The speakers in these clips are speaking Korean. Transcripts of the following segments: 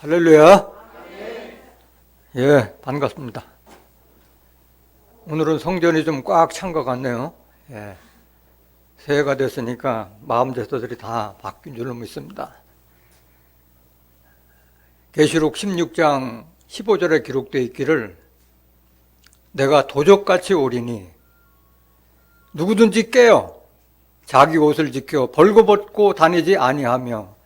할렐루야. 예, 반갑습니다. 오늘은 성전이 좀 꽉 찬 것 같네요. 예, 새해가 됐으니까 마음 제사들이 다 바뀐 줄로 믿습니다. 계시록 16장 15절에 기록되어 있기를 내가 도적같이 오리니 누구든지 깨어 자기 옷을 지켜 벌거벗고 다니지 아니하며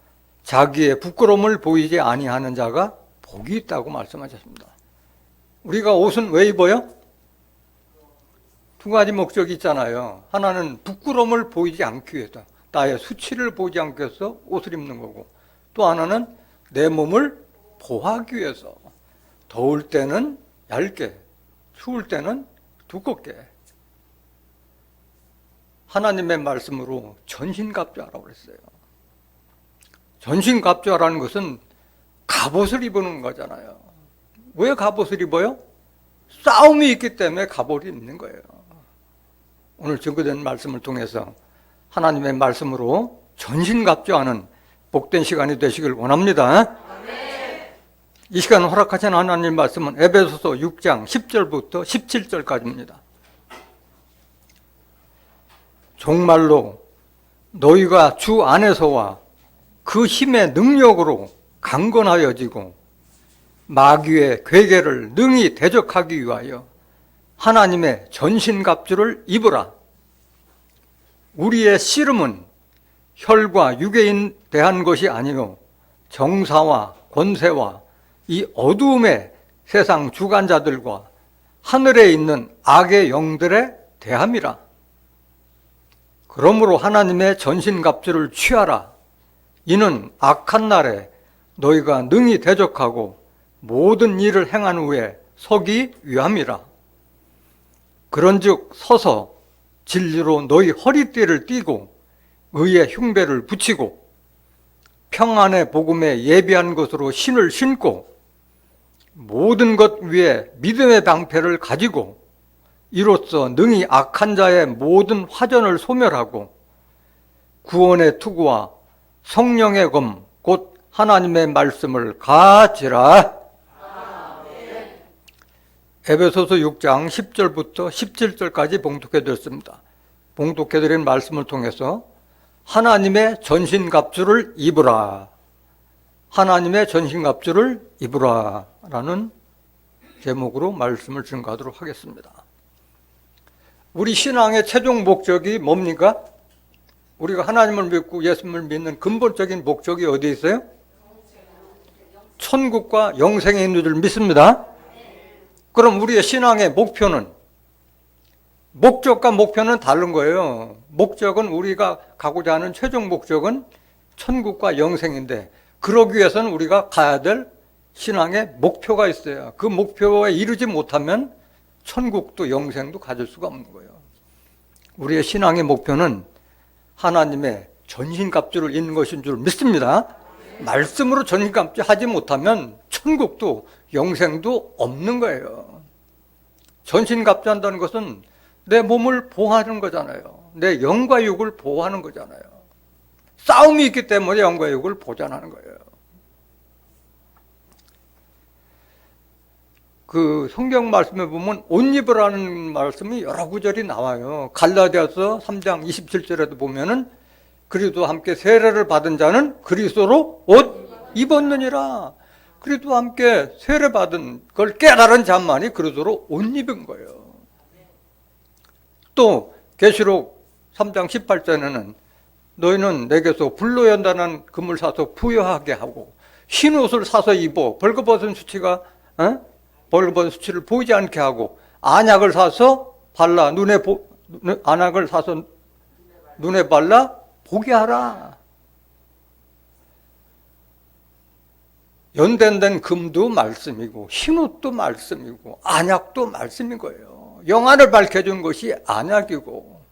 자기의 부끄러움을 보이지 아니하는 자가 복이 있다고 말씀하셨습니다. 우리가 옷은 왜 입어요? 두 가지 목적이 있잖아요. 하나는 부끄러움을 보이지 않기 위해서, 나의 수치를 보이지 않기 위해서 옷을 입는 거고, 또 하나는 내 몸을 보호하기 위해서, 더울 때는 얇게, 추울 때는 두껍게. 하나님의 말씀으로 전신갑주하라고 그랬어요. 전신갑주하라는 것은 갑옷을 입는 거잖아요. 왜 갑옷을 입어요? 싸움이 있기 때문에 갑옷이 입는 거예요. 오늘 증거된 말씀을 통해서 하나님의 말씀으로 전신갑주하는 복된 시간이 되시길 원합니다. 이 시간 허락하신 하나님 말씀은 에베소서 6장 10절부터 17절까지입니다. 정말로 너희가 주 안에서와 그 힘의 능력으로 강건하여지고 마귀의 괴계를 능히 대적하기 위하여 하나님의 전신갑주를 입으라. 우리의 씨름은 혈과 육에 대한 것이 아니요 정사와 권세와 이 어두움의 세상 주관자들과 하늘에 있는 악의 영들에 대함이라. 그러므로 하나님의 전신갑주를 취하라. 이는 악한 날에 너희가 능히 대적하고 모든 일을 행한 후에 서기 위함이라. 그런즉 서서 진리로 너희 허리띠를 띠고 의의 흉배를 붙이고 평안의 복음에 예비한 것으로 신을 신고 모든 것 위에 믿음의 방패를 가지고 이로써 능히 악한 자의 모든 화전을 소멸하고 구원의 투구와 성령의 검 곧 하나님의 말씀을 가지라. 에베소서 6장 10절부터 17절까지 봉독해드렸습니다. 봉독해드린 말씀을 통해서 하나님의 전신갑주를 입으라, 하나님의 전신갑주를 입으라 라는 제목으로 말씀을 증거하도록 하겠습니다. 우리 신앙의 최종 목적이 뭡니까? 우리가 하나님을 믿고 예수님을 믿는 근본적인 목적이 어디에 있어요? 천국과 영생에 있는 줄 믿습니다. 그럼 우리의 신앙의 목표는, 목적과 목표는 다른 거예요. 목적은 우리가 가고자 하는 최종 목적은 천국과 영생인데, 그러기 위해서는 우리가 가야 될 신앙의 목표가 있어요. 그 목표에 이르지 못하면 천국도 영생도 가질 수가 없는 거예요. 우리의 신앙의 목표는 하나님의 전신갑주를 입는 것인 줄 믿습니다. 말씀으로 전신갑주 하지 못하면 천국도 영생도 없는 거예요. 전신갑주 한다는 것은 내 몸을 보호하는 거잖아요. 내 영과 육을 보호하는 거잖아요. 싸움이 있기 때문에 영과 육을 보존하는 거예요. 그 성경 말씀에 보면 옷 입으라는 말씀이 여러 구절이 나와요. 갈라디아서 3장 27절에도 보면은 그리스도와 함께 세례를 받은 자는 그리스도로 옷 입었느니라. 그리스도와 함께 세례받은 걸 깨달은 자만이 그리스도로 옷 입은 거예요. 또 계시록 3장 18절에는 너희는 내게서 불로 연단한 금을 사서 부여하게 하고 흰 옷을 사서 입어 벌거벗은 수치가 벌거벗은 수치를 보이지 않게 하고 안약을 사서 발라 안약을 사서 눈에 발라 보게 하라. 연단된 금도 말씀이고 흰옷도 말씀이고 안약도 말씀인 거예요. 영안을 밝혀준 것이 안약이고,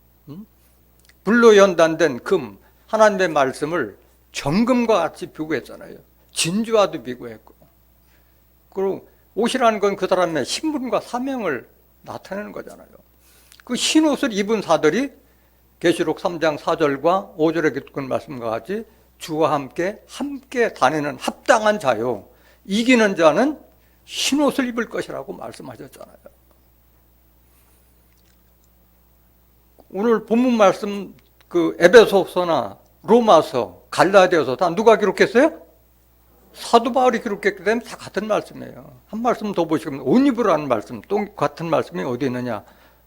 불로 연단된 금, 하나님의 말씀을 정금과 같이 비교했잖아요. 진주와도 비교했고, 그리고 옷이라는 건 그 사람의 신분과 사명을 나타내는 거잖아요. 그 흰옷을 입은 사들이 계시록 3장 4절과 5절에 기록된 말씀과 같이 주와 함께 다니는 합당한 자요 이기는 자는 흰옷을 입을 것이라고 말씀하셨잖아요. 오늘 본문 말씀 그 에베소서나 로마서, 갈라디아서 다 누가 기록했어요? 사도 바울이 기록했기 때문에 다 같은 말씀이에요. 한 말씀 더 보시면 옷 입으라는 말씀, 또 같은 말씀이 어디 있느냐?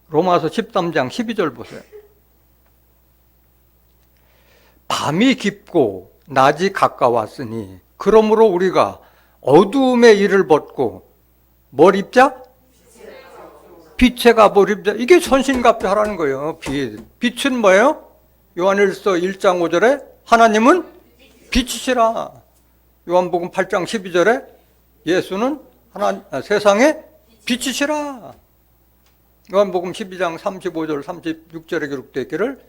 로마서 13장 12절 보세요. 밤이 깊고 낮이 가까웠으니 그러므로 우리가 어두움의 일을 벗고 뭘 입자? 빛의 갑옷을 입자. 이게 전신갑주하라는 거예요. 빛은 뭐예요? 요한일서 1장 5절에 하나님은 빛이시라. 요한복음 8장 12절에 예수는 세상의 빛이시라. 요한복음 12장 35절 36절에 기록되어 있기를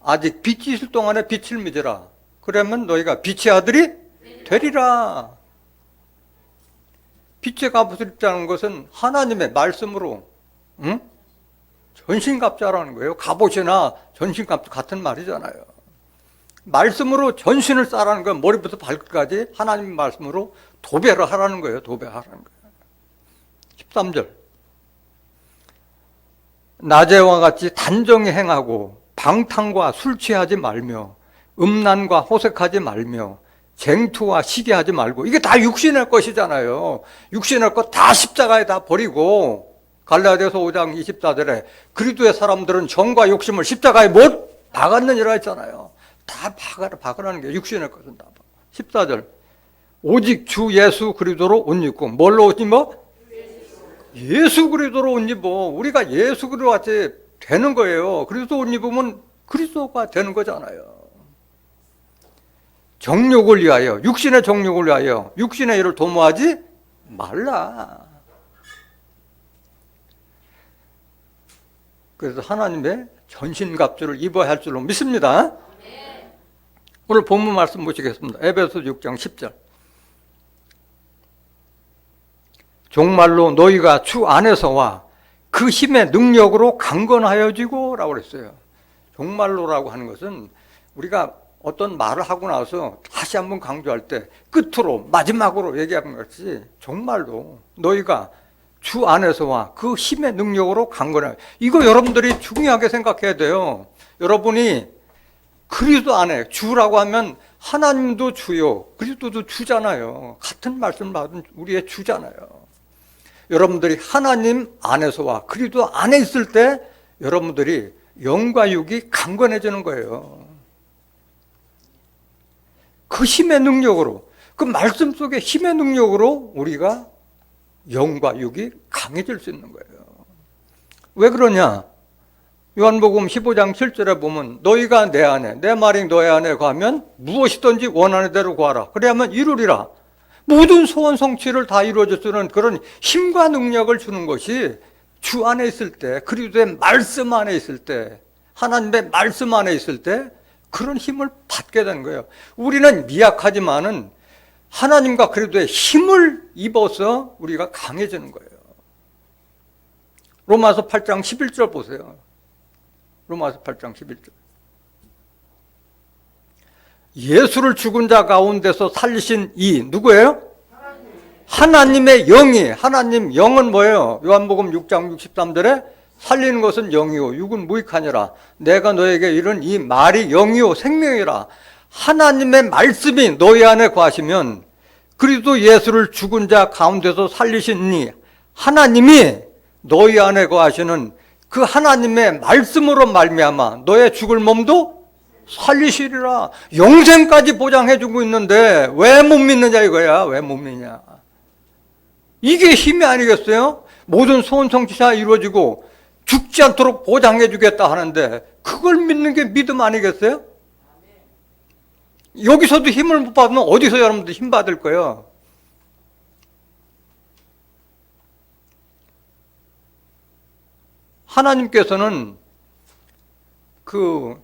아직 빛이 있을 동안에 빛을 믿으라. 그러면 너희가 빛의 아들이 되리라. 빛의 갑옷을 입자는 것은 하나님의 말씀으로 전신갑주하라는 거예요. 갑옷이나 전신갑주 같은 말이잖아요. 말씀으로 전신을 싸라는 건 머리부터 발끝까지 하나님의 말씀으로 도배를 하라는 거예요. 도배하라는 거예요. 13절 낮에와 같이 단정히 행하고 방탕과 술 취하지 말며 음란과 호색하지 말며 쟁투와 시기하지 말고. 이게 다 육신의 것이잖아요. 육신의 것 다 십자가에 다 버리고. 갈라디아서 5장 24절에 그리스도의 사람들은 정과 욕심을 십자가에 못 박았느니라 했잖아요. 다 박으라는 게 육신의 것은 다. 14절 오직 주 예수 그리스도로 옷 입고. 뭘로 옷 입어? 예수 그리스도로 옷 입어. 우리가 예수 그리스도 같이 되는 거예요. 그리스도 옷 입으면 그리스도가 되는 거잖아요. 정욕을 위하여, 육신의 정욕을 위하여 육신의 일을 도모하지 말라. 그래서 하나님의 전신갑주를 입어야 할 줄로 믿습니다. 오늘 본문 말씀 보시겠습니다. 에베소 6장 10절 종말로 너희가 주 안에서와 그 힘의 능력으로 강건하여지고 라고 그랬어요. 종말로라고 하는 것은 우리가 어떤 말을 하고 나서 다시 한번 강조할 때 끝으로 마지막으로 얘기하는 것이 정말로 너희가 주 안에서와 그 힘의 능력으로 강건해. 이거 여러분들이 중요하게 생각해야 돼요. 여러분이 그리스도 안에 주라고 하면 하나님도 주요 그리스도도 주잖아요. 같은 말씀을 받은 우리의 주잖아요. 여러분들이 하나님 안에서와 그리스도 안에 있을 때 여러분들이 영과 육이 강건해지는 거예요. 그 힘의 능력으로, 그 말씀 속의 힘의 능력으로 우리가 영과 육이 강해질 수 있는 거예요. 왜 그러냐? 요한복음 15장 7절에 보면 너희가 내 안에, 내 말이 너희 안에 가면 무엇이든지 원하는 대로 구하라. 그래야만 이루리라. 모든 소원 성취를 다 이루어질 수 있는 그런 힘과 능력을 주는 것이 주 안에 있을 때, 그리스도의 말씀 안에 있을 때, 하나님의 말씀 안에 있을 때 그런 힘을 받게 되는 거예요. 우리는 미약하지만은 하나님과 그리스도의 힘을 입어서 우리가 강해지는 거예요. 로마서 8장 11절 보세요. 로마서 8장 11절. 예수를 죽은 자 가운데서 살리신 이 누구예요? 하나님의 영이, 하나님 영은 뭐예요? 요한복음 6장 63절에 살리는 것은 영이요 육은 무익하니라. 내가 너에게 이른 이 말이 영이요 생명이라. 하나님의 말씀이 너희 안에 거하시면 그리스도 예수를 죽은 자 가운데서 살리신 이 하나님이 너희 안에 거하시는 그 하나님의 말씀으로 말미암아 너의 죽을 몸도 살리시리라. 영생까지 보장해 주고 있는데 왜 못 믿느냐 이거야. 왜 못 믿냐. 이게 힘이 아니겠어요? 모든 소원 성취가 이루어지고 죽지 않도록 보장해 주겠다 하는데 그걸 믿는 게 믿음 아니겠어요? 여기서도 힘을 못 받으면 어디서 여러분들 힘 받을 거예요? 하나님께서는 그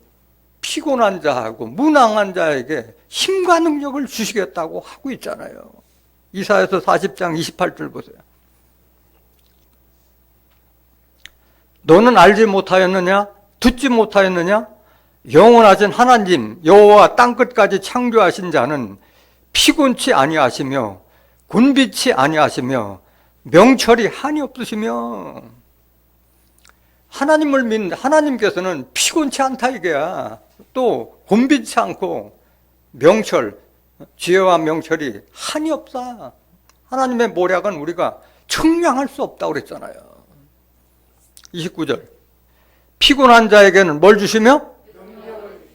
피곤한 자하고 무능한 자에게 힘과 능력을 주시겠다고 하고 있잖아요. 이사야서 40장 28절 보세요. 너는 알지 못하였느냐? 듣지 못하였느냐? 영원하신 하나님 여호와 땅끝까지 창조하신 자는 피곤치 아니하시며 곤비치 아니하시며 명철이 한이 없으시며. 하나님을 믿는 하나님께서는 피곤치 않다 이게야. 또 곤비치 않고 명철, 지혜와 명철이 한이 없다. 하나님의 모략은 우리가 청량할 수 없다고 그랬잖아요. 29절. 피곤한 자에게는 뭘 주시며?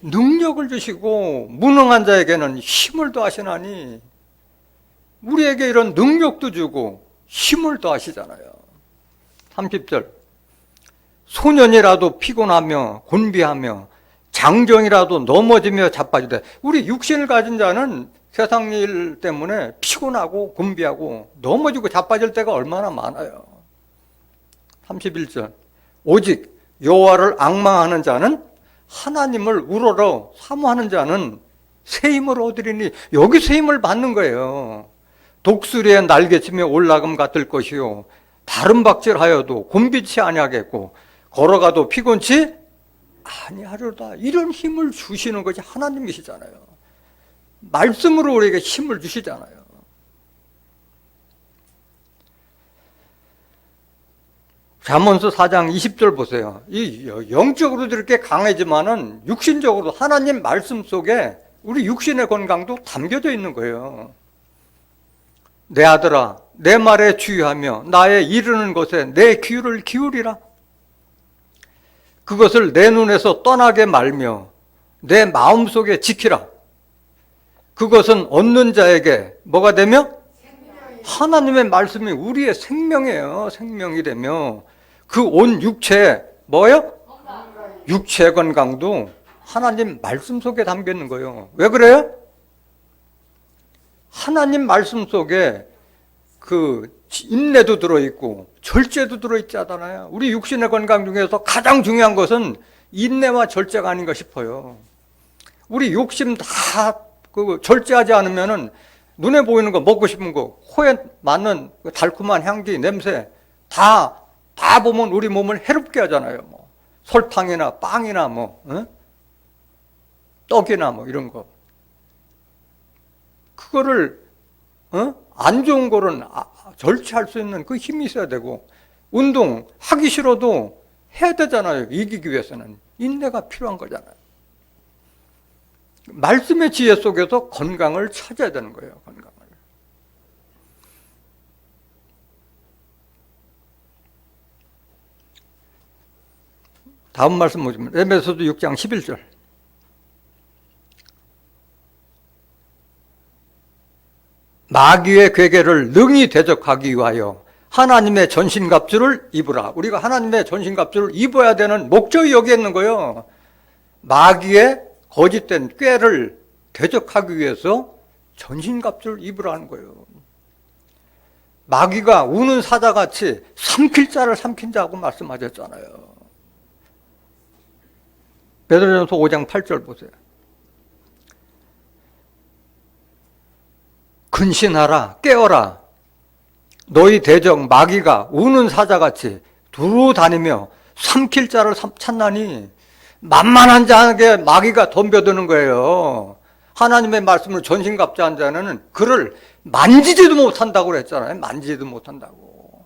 능력을 주시고 무능한 자에게는 힘을 더하시나니. 우리에게 이런 능력도 주고 힘을 더하시잖아요. 30절. 소년이라도 피곤하며 곤비하며 장정이라도 넘어지며 자빠지되. 우리 육신을 가진 자는 세상 일 때문에 피곤하고 곤비하고 넘어지고 자빠질 때가 얼마나 많아요. 31절. 오직 여호와를 앙망하는 자는, 하나님을 우러러 사모하는 자는 새 힘을 얻으리니. 여기 새 힘을 받는 거예요. 독수리의 날개치며 올라감 같을 것이요 다른 박질하여도 곤비치 아니하겠고 걸어가도 피곤치 아니하리로다. 이런 힘을 주시는 것이 하나님이시잖아요. 말씀으로 우리에게 힘을 주시잖아요. 잠언서 4장 20절 보세요. 이 영적으로도 이렇게 강해지만은 육신적으로 하나님 말씀 속에 우리 육신의 건강도 담겨져 있는 거예요. 내 아들아, 내 말에 주의하며 나의 이르는 것에 내 귀를 기울이라. 그것을 내 눈에서 떠나게 말며 내 마음속에 지키라. 그것은 얻는 자에게 뭐가 되며? 하나님의 말씀이 우리의 생명이에요. 생명이 되며 그 온 육체에 뭐예요? 육체의 건강도 하나님 말씀 속에 담겨 있는 거예요. 왜 그래요? 하나님 말씀 속에 그 인내도 들어있고 절제도 들어있잖아요. 우리 육신의 건강 중에서 가장 중요한 것은 인내와 절제가 아닌가 싶어요. 우리 욕심 다 절제하지 않으면은 눈에 보이는 거, 먹고 싶은 거, 코에 맞는 달콤한 향기, 냄새 다 보면 우리 몸을 해롭게 하잖아요. 뭐 설탕이나 빵이나 떡이나 이런 거. 그거를 안 좋은 거는 절제할 수 있는 그 힘이 있어야 되고, 운동 하기 싫어도 해야 되잖아요. 이기기 위해서는 인내가 필요한 거잖아요. 말씀의 지혜 속에서 건강을 찾아야 되는 거예요. 건강을. 다음 말씀 보시면 에베소서 6장 11절. 마귀의 괴계를 능히 대적하기 위하여 하나님의 전신갑주를 입으라. 우리가 하나님의 전신갑주를 입어야 되는 목적이 여기에 있는 거예요. 마귀의 거짓된 꾀를 대적하기 위해서 전신갑주를 입으라는 거예요. 마귀가 우는 사자같이 삼킬 자를 삼킨 자고 말씀하셨잖아요. 베드로전서 5장 8절 보세요. 근신하라, 깨어라. 너희 대적 마귀가 우는 사자같이 두루 다니며 삼킬 자를 찾나니. 만만한 자에게 마귀가 덤벼드는 거예요. 하나님의 말씀을 전신갑주한 자는 그를 만지지도 못한다고 그랬잖아요. 만지지도 못한다고.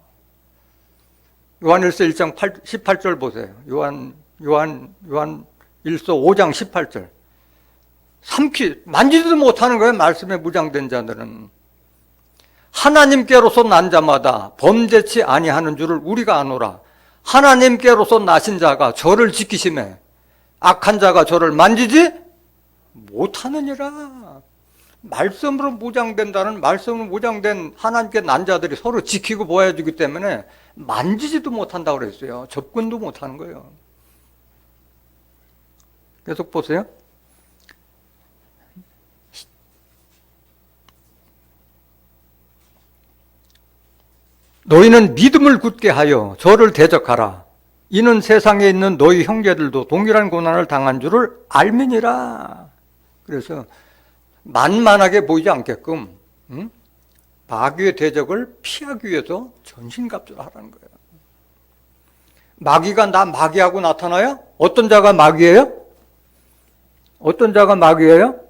요한일서 1장 18절 보세요. 요한 1서 5장 18절. 만지지도 못하는 거예요. 말씀에 무장된 자들은. 하나님께로서 난 자마다 범죄치 아니하는 줄을 우리가 아노라. 하나님께로서 나신 자가 저를 지키심에 악한 자가 저를 만지지 못하느니라. 말씀으로 무장된다는, 말씀으로 무장된 하나님께 난 자들이 서로 지키고 보호해주기 때문에 만지지도 못한다고 그랬어요. 접근도 못하는 거예요. 계속 보세요. 너희는 믿음을 굳게 하여 저를 대적하라. 이는 세상에 있는 너희 형제들도 동일한 고난을 당한 줄을 알미니라. 그래서 만만하게 보이지 않게끔 마귀의 대적을 피하기 위해서 전신갑주를 하라는 거예요. 마귀가 마귀하고 나타나요? 어떤 자가 마귀예요? 어떤 자가 마귀예요?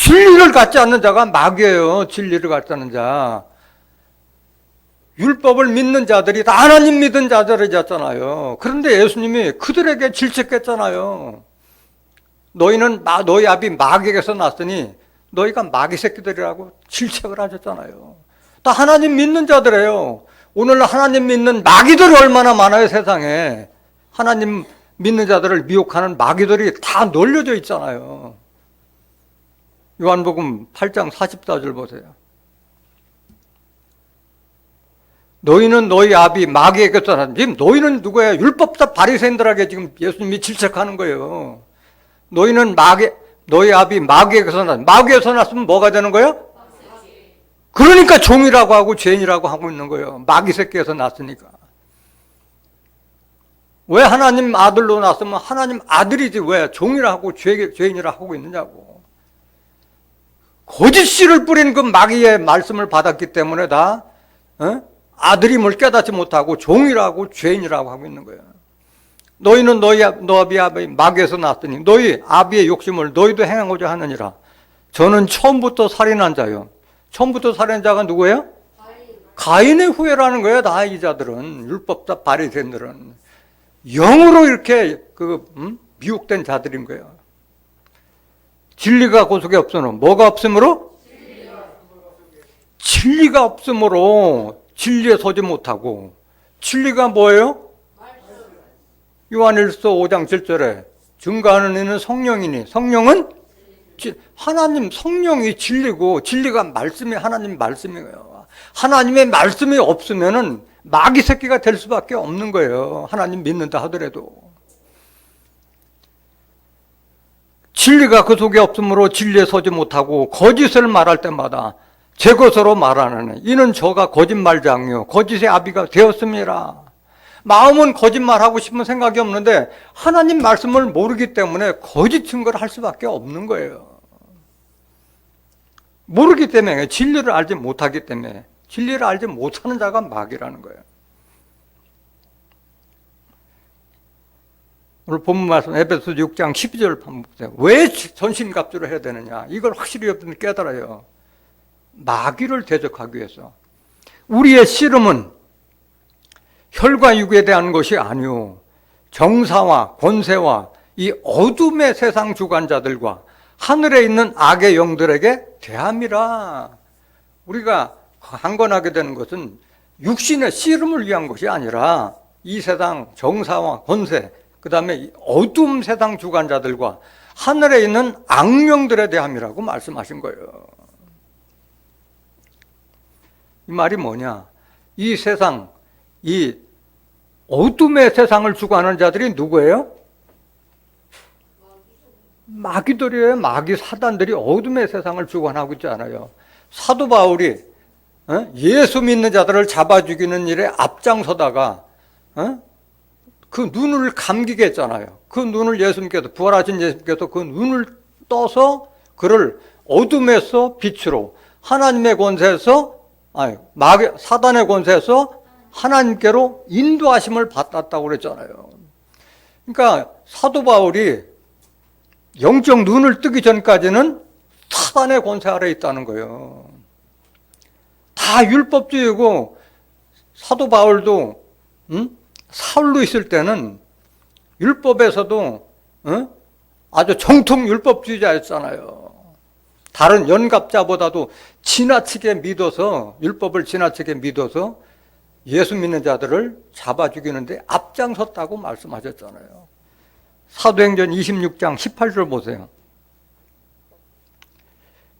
진리를 갖지 않는 자가 마귀예요. 진리를 갖지 않는 자. 율법을 믿는 자들이 다 하나님 믿은 자들이었잖아요. 그런데 예수님이 그들에게 질책했잖아요. 너희 아비 마귀에게서 났으니 너희가 마귀 새끼들이라고 질책을 하셨잖아요. 다 하나님 믿는 자들이에요. 오늘 하나님 믿는 마귀들이 얼마나 많아요, 세상에. 하나님 믿는 자들을 미혹하는 마귀들이 다 널려져 있잖아요. 요한복음 8장 44절 보세요. 너희는 너희 아비 마귀에게서 난, 지금 너희는 누구예요? 율법자 바리새인들에게 지금 예수님이 질책하는 거예요. 너희는 너희 아비 마귀에게서 난, 마귀에서 났으면 뭐가 되는 거예요? 그러니까 종이라고 하고 죄인이라고 하고 있는 거예요. 마귀 새끼에서 났으니까. 왜 하나님 아들로 났으면 하나님 아들이지 왜 종이라고 죄인이라 하고 있느냐고. 거짓 씨를 뿌린 그 마귀의 말씀을 받았기 때문에 다 아들임을 깨닫지 못하고 종이라고 죄인이라고 하고 있는 거예요. 너희는 너희 아비 마귀에서 났더니 너희 아비의 욕심을 너희도 행하고자 하느니라. 저는 처음부터 살인한 자요. 처음부터 살인한 자가 누구예요? 가인의 후예라는 거예요. 다 이 자들은 율법자 바리새인들은 영으로 이렇게 미혹된 자들인 거예요. 진리가 그 속에 없으므로 뭐가 없으므로? 진리가 없으므로 진리에 서지 못하고. 진리가 뭐예요? 요한일서 5장 7절에 증거하는 이는 성령이니 성령은 하나님 성령이 진리고 진리가 말씀이 하나님 말씀이에요. 하나님의 말씀이 없으면은 마귀 새끼가 될 수밖에 없는 거예요. 하나님 믿는다 하더라도. 진리가 그 속에 없으므로 진리에 서지 못하고 거짓을 말할 때마다 제 것으로 말하는 이는 저가 거짓말장이요 거짓의 아비가 되었습니다. 마음은 거짓말하고 싶은 생각이 없는데 하나님 말씀을 모르기 때문에 거짓 증거를 할 수밖에 없는 거예요. 모르기 때문에 진리를 알지 못하기 때문에 진리를 알지 못하는 자가 마귀라는 거예요. 오늘 본문 말씀 에베소 6장 12절 한번 보세요. 왜 전신갑주를 해야 되느냐? 이걸 확실히 여러분 깨달아요. 마귀를 대적하기 위해서. 우리의 씨름은 혈과 육에 대한 것이 아니오 정사와 권세와 이 어둠의 세상 주관자들과 하늘에 있는 악의 영들에게 대함이라. 우리가 강건하게 되는 것은 육신의 씨름을 위한 것이 아니라 이 세상 정사와 권세, 그 다음에 어둠 세상 주관자들과 하늘에 있는 악령들에 대함이라고 말씀하신 거예요. 이 말이 뭐냐? 이 세상, 이 어둠의 세상을 주관하는 자들이 누구예요? 마귀들이에요. 마귀 사단들이 어둠의 세상을 주관하고 있지 않아요. 사도 바울이 예수 믿는 자들을 잡아 죽이는 일에 앞장서다가 그 눈을 감기게 했잖아요. 그 눈을 예수님께서, 부활하신 예수님께서 그 눈을 떠서 그를 어둠에서 빛으로 하나님의 권세에서 사단의 권세에서 하나님께로 인도하심을 받았다고 그랬잖아요. 그러니까 사도 바울이 영적 눈을 뜨기 전까지는 사단의 권세 아래에 있다는 거예요. 다 율법주의고 사도 바울도 사울로 있을 때는 율법에서도 아주 정통 율법주의자였잖아요. 다른 연갑자보다도 지나치게 믿어서 율법을 지나치게 믿어서 예수 믿는 자들을 잡아 죽이는데 앞장섰다고 말씀하셨잖아요. 사도행전 26장 18절 보세요.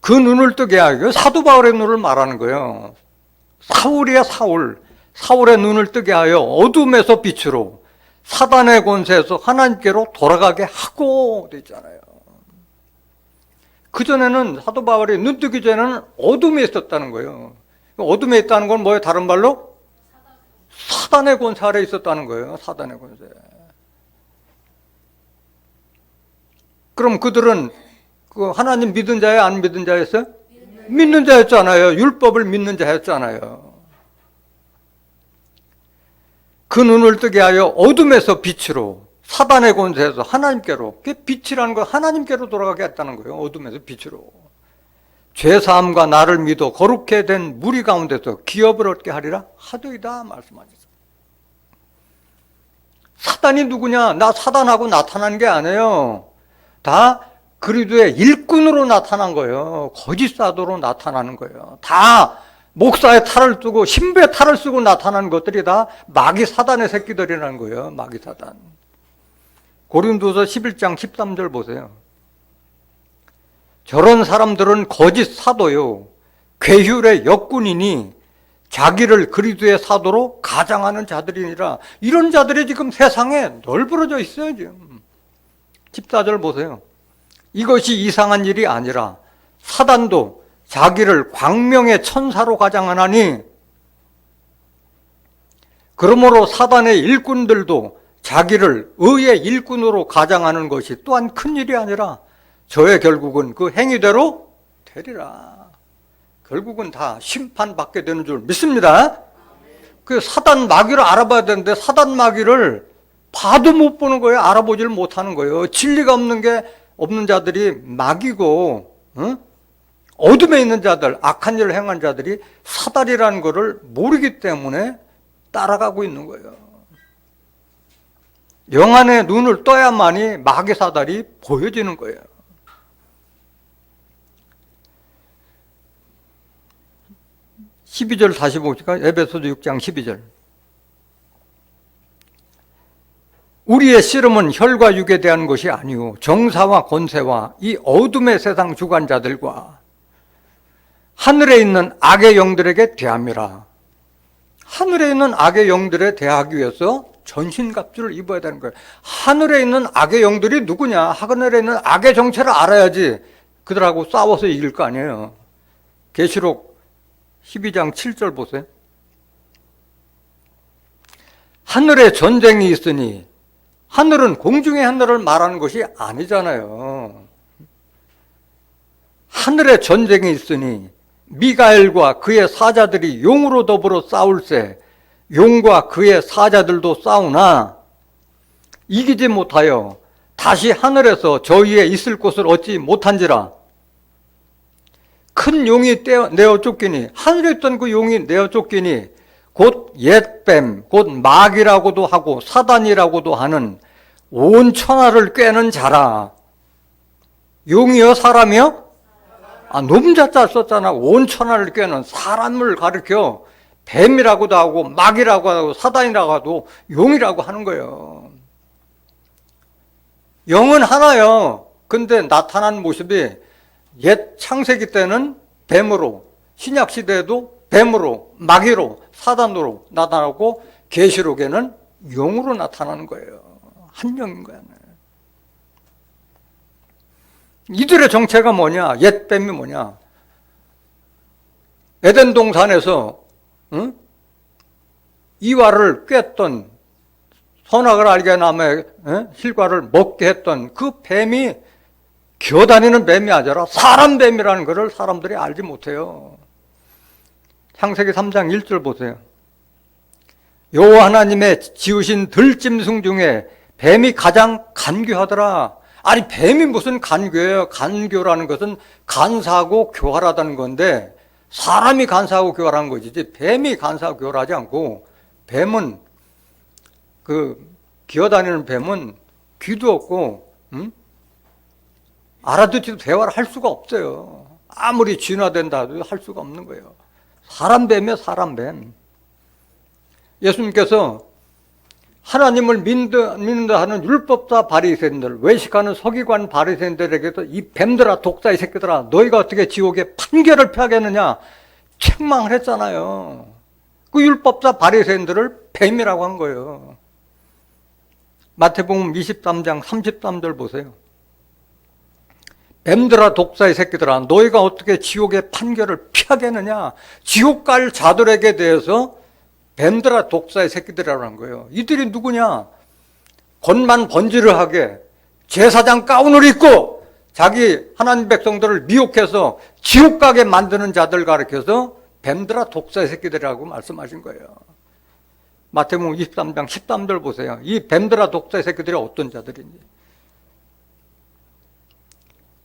그 눈을 뜨게 하여 사도 바울의 눈을 말하는 거예요. 사울이야 사울. 사울의 눈을 뜨게 하여 어둠에서 빛으로 사단의 권세에서 하나님께로 돌아가게 하고 돼 있잖아요. 그전에는 사도 바울이 눈 뜨기 전에는 어둠에 있었다는 거예요. 어둠에 있다는 건 뭐예요? 다른 말로? 사단의 권세 아래 있었다는 거예요. 사단의 권세. 그럼 그들은 그 하나님 믿은 자예요? 안 믿은 자였어요? 믿는 자였잖아요. 율법을 믿는 자였잖아요. 그 눈을 뜨게 하여 어둠에서 빛으로 사단의 권세에서 하나님께로, 그 빛이라는 건 하나님께로 돌아가게 했다는 거예요. 어둠에서 빛으로. 죄사함과 나를 믿어 거룩해 된 무리 가운데서 기업을 얻게 하리라 하더이다 말씀하셨습니다. 사단이 누구냐? 나 사단하고 나타난 게 아니에요. 다 그리스도의 일꾼으로 나타난 거예요. 거짓 사도로 나타나는 거예요. 다 목사의 탈을 쓰고 신부의 탈을 쓰고 나타난 것들이 다 마귀 사단의 새끼들이라는 거예요. 마귀 사단. 고린도서 11장 13절 보세요. 저런 사람들은 거짓 사도요, 괴휼의 역군이니 자기를 그리스도의 사도로 가장하는 자들이니라. 이런 자들이 지금 세상에 널브러져 있어요. 지금 14절 보세요. 이것이 이상한 일이 아니라 사단도 자기를 광명의 천사로 가장하나니, 그러므로 사단의 일꾼들도 자기를 의의 일꾼으로 가장하는 것이 또한 큰일이 아니라 저의 결국은 그 행위대로 되리라. 결국은 다 심판받게 되는 줄 믿습니다. 그 사단 마귀를 알아봐야 되는데 사단 마귀를 봐도 못 보는 거예요. 알아보질 못하는 거예요. 진리가 없는 자들이 마귀고, 어둠에 있는 자들, 악한 일을 행한 자들이 사단이라는 것을 모르기 때문에 따라가고 있는 거예요. 영안의 눈을 떠야만이 마귀 사단이 보여지는 거예요. 12절 다시 봅시다. 에베소서 6장 12절. 우리의 씨름은 혈과 육에 대한 것이 아니오 정사와 권세와 이 어둠의 세상 주관자들과 하늘에 있는 악의 영들에게 대함이라. 하늘에 있는 악의 영들에 대하기 위해서 전신갑주를 입어야 되는 거예요. 하늘에 있는 악의 영들이 누구냐? 하늘에 있는 악의 정체를 알아야지 그들하고 싸워서 이길 거 아니에요. 계시록 12장 7절 보세요. 하늘에 전쟁이 있으니, 하늘은 공중의 하늘을 말하는 것이 아니잖아요. 하늘에 전쟁이 있으니 미가엘과 그의 사자들이 용으로 더불어 싸울세 용과 그의 사자들도 싸우나 이기지 못하여 다시 하늘에서 저희의 있을 곳을 얻지 못한지라. 큰 용이 내어 쫓기니, 하늘에 있던 그 용이 내어 쫓기니 곧 옛뱀, 곧 마귀라고도 하고 사단이라고도 하는 온 천하를 꿰는 자라. 용이요 사람이요? 놈자자 썼잖아. 온 천하를 꿰는, 사람을 가리켜 뱀이라고도 하고 마귀라고 하고 사단이라고 하고 용이라고 하는 거예요. 영은 하나요. 근데 나타난 모습이 옛 창세기 때는 뱀으로, 신약 시대에도 뱀으로, 마귀로, 사단으로 나타나고 계시록에는 용으로 나타나는 거예요. 한 영인 거야. 이들의 정체가 뭐냐? 옛 뱀이 뭐냐? 에덴 동산에서 이와를 꿰었던, 선악을 알게 하는 나무의 실과를 먹게 했던 그 뱀이 기어다니는 뱀이 아니라 사람 뱀이라는 것을 사람들이 알지 못해요. 창세기 3장 1절 보세요. 여호와 하나님의 지으신 들짐승 중에 뱀이 가장 간교하더라. 아니, 뱀이 무슨 간교예요? 간교라는 것은 간사하고 교활하다는 건데 사람이 간사하고 교활한 것이지 뱀이 간사하고 교활하지 않고, 뱀은 기어다니는 뱀은 귀도 없고 알아듣지도 대화를 할 수가 없어요. 아무리 진화된다 해도 할 수가 없는 거예요. 사람 뱀이에요, 사람 뱀. 예수님께서 하나님을 믿는다 하는 율법사 바리새인들, 외식하는 서기관 바리새인들에게서 이 뱀들아, 독사의 새끼들아, 너희가 어떻게 지옥의 판결을 펴겠느냐 책망을 했잖아요. 그 율법사 바리새인들을 뱀이라고 한 거예요. 마태복음 23장 33절 보세요. 뱀들아, 독사의 새끼들아, 너희가 어떻게 지옥의 판결을 피하겠느냐. 지옥 갈 자들에게 대해서 뱀들아, 독사의 새끼들이라고 한 거예요. 이들이 누구냐? 겉만 번지르하게 제사장 가운을 입고 자기 하나님 백성들을 미혹해서 지옥 가게 만드는 자들 가리켜서 뱀들아, 독사의 새끼들이라고 말씀하신 거예요. 마태복음 23장 13절 보세요. 이 뱀들아, 독사의 새끼들이 어떤 자들인지.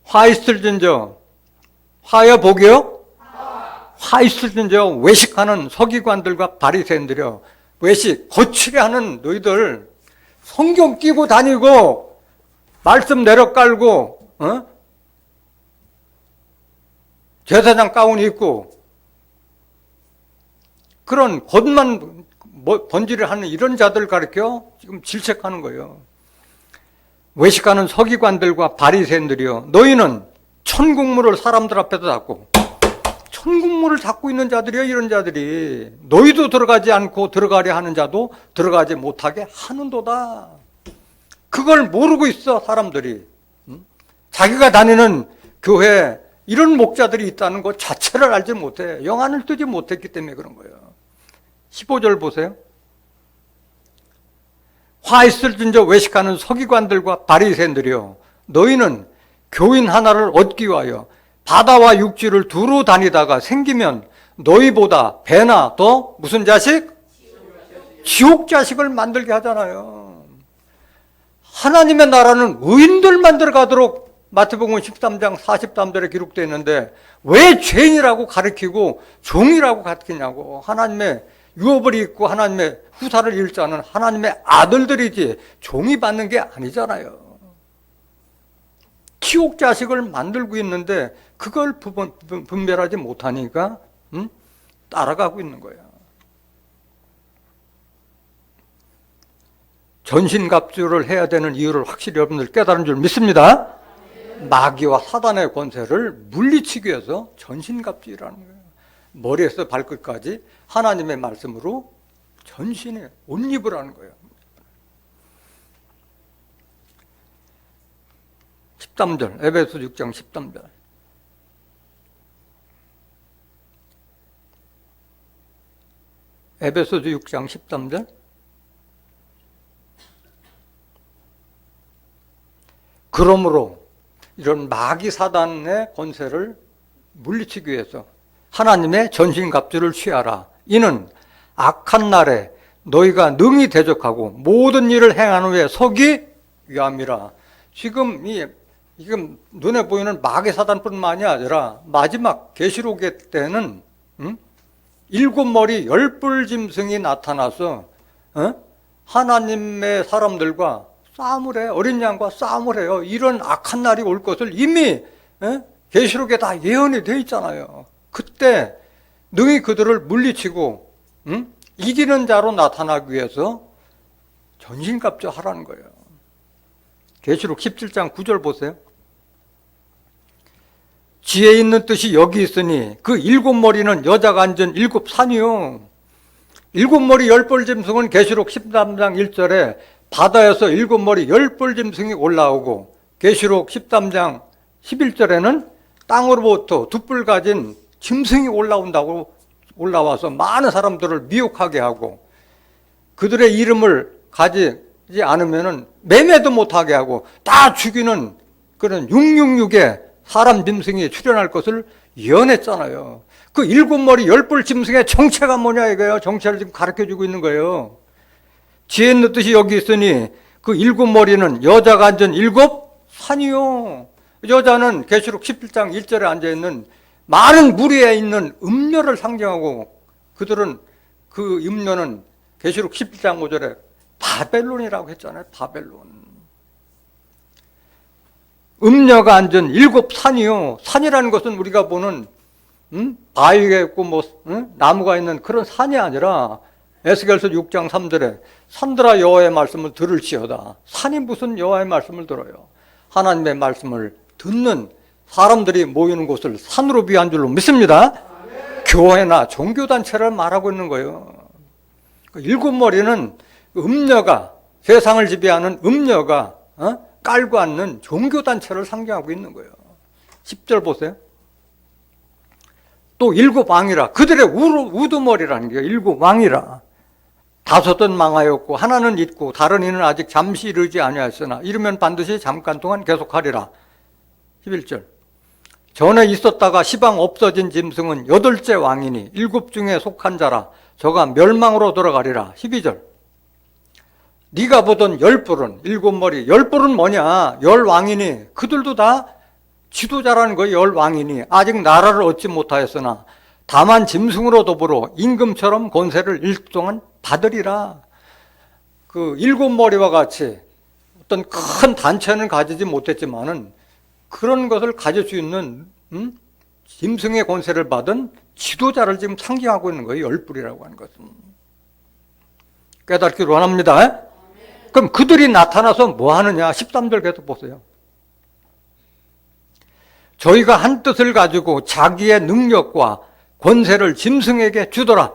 화 있을진저 화여 복이요? 화 있을진저 외식하는 서기관들과 바리새인들이여. 외식 거칠게 하는 너희들, 성경 끼고 다니고 말씀 내려깔고 제사장 가운 입고 그런 겉만 번지를 하는 이런 자들 가르쳐 지금 질책하는 거예요. 외식하는 서기관들과 바리새인들이여, 너희는 천국물을 사람들 앞에서 잡고, 천국물을 잡고 있는 자들이여. 이런 자들이 너희도 들어가지 않고 들어가려 하는 자도 들어가지 못하게 하는도다. 그걸 모르고 있어 사람들이. 자기가 다니는 교회에 이런 목자들이 있다는 것 자체를 알지 못해. 영안을 뜨지 못했기 때문에 그런 거예요. 15절 보세요. 화 있을진저 외식하는 서기관들과 바리새인들이여, 너희는 교인 하나를 얻기 위하여 바다와 육지를 두루 다니다가 생기면 너희보다 배나 더 무슨 자식? 지옥 자식을 만들게 하잖아요. 하나님의 나라는 의인들만 들어가도록 마태복음 13장 43절에 기록되어 있는데 왜 죄인이라고 가르치고 종이라고 가르치냐고. 하나님의 유업을 입고 하나님의 후사를 이을 자는 하나님의 아들들이지 종이 받는 게 아니잖아요. 지옥 자식을 만들고 있는데 그걸 분별하지 못하니까 따라가고 있는 거야. 전신갑주를 해야 되는 이유를 확실히 여러분들 깨달은 줄 믿습니다. 마귀와 사단의 권세를 물리치기 위해서 전신갑주라는 거예요. 머리에서 발끝까지 하나님의 말씀으로 전신에 옷 입으라는 거예요. 13절, 에베소 6장 13절. 에베소 6장 13절. 그러므로 이런 마귀 사단의 권세를 물리치기 위해서 하나님의 전신갑주를 취하라. 이는 악한 날에 너희가 능히 대적하고 모든 일을 행한 후에 서기 위함이라. 지금 눈에 보이는 마귀 사단뿐만이 아니라 마지막 계시록 때는 일곱 머리 열불 짐승이 나타나서 하나님의 사람들과 싸움을 해요. 어린 양과 싸움을 해요. 이런 악한 날이 올 것을 이미 계시록에 다 예언이 되어 있잖아요. 그때 능히 그들을 물리치고 이기는 자로 나타나기 위해서 전신갑주 하라는 거예요. 계시록 17장 9절 보세요. 지혜 있는 뜻이 여기 있으니 그 일곱 머리는 여자가 앉은 일곱 산이요. 일곱 머리 열벌 짐승은 계시록 13장 1절에 바다에서 일곱 머리 열벌 짐승이 올라오고, 계시록 13장 11절에는 땅으로부터 두 뿔 가진 짐승이 올라와서 많은 사람들을 미혹하게 하고, 그들의 이름을 가지지 않으면 매매도 못하게 하고 다 죽이는 그런 666의 사람 짐승이 출현할 것을 예언했잖아요. 그 일곱 머리 열뿔 짐승의 정체가 뭐냐 이거예요. 정체를 지금 가르쳐주고 있는 거예요. 지혜 있는 뜻이 여기 있으니 그 일곱 머리는 여자가 앉은 일곱 산이요. 여자는 계시록 17장 1절에 앉아있는 많은 무리에 있는 음녀를 상징하고, 그들은 그 음녀는 계시록 17장 5절에 바벨론이라고 했잖아요. 바벨론. 음녀가 앉은 일곱 산이요. 산이라는 것은 우리가 보는 바위가 있고 나무가 있는 그런 산이 아니라 에스겔서 6장 3절에 산들아 여호와의 말씀을 들을지어다. 산이 무슨 여호와의 말씀을 들어요. 하나님의 말씀을 듣는 사람들이 모이는 곳을 산으로 비한 줄로 믿습니다. 교회나 종교단체를 말하고 있는 거예요. 일곱 머리는 음녀가, 세상을 지배하는 음녀가 깔고 앉는 종교단체를 상징하고 있는 거예요. 10절 보세요. 또 일곱 왕이라, 그들의 우두머리라는 게 일곱 왕이라. 다섯은 망하였고 하나는 있고 다른 이는 아직 잠시 이르지 아니하였으나 이르면 반드시 잠깐 동안 계속하리라. 11절. 전에 있었다가 시방 없어진 짐승은 여덟째 왕이니 일곱 중에 속한 자라. 저가 멸망으로 돌아가리라. 12절. 네가 보던 열뿔은, 일곱 머리, 열뿔은 뭐냐? 열 왕이니 그들도 다 지도자라는 거예요. 열 왕이니 아직 나라를 얻지 못하였으나 다만 짐승으로 더불어 임금처럼 권세를 일주 동안 받으리라. 그 일곱 머리와 같이 어떤 큰 단체는 가지지 못했지만은 그런 것을 가질 수 있는 짐승의 권세를 받은 지도자를 지금 상징하고 있는 거예요. 열불이라고 하는 것은. 깨닫기를 원합니다. 그럼 그들이 나타나서 뭐 하느냐? 13절 계속 보세요. 저희가 한 뜻을 가지고 자기의 능력과 권세를 짐승에게 주더라.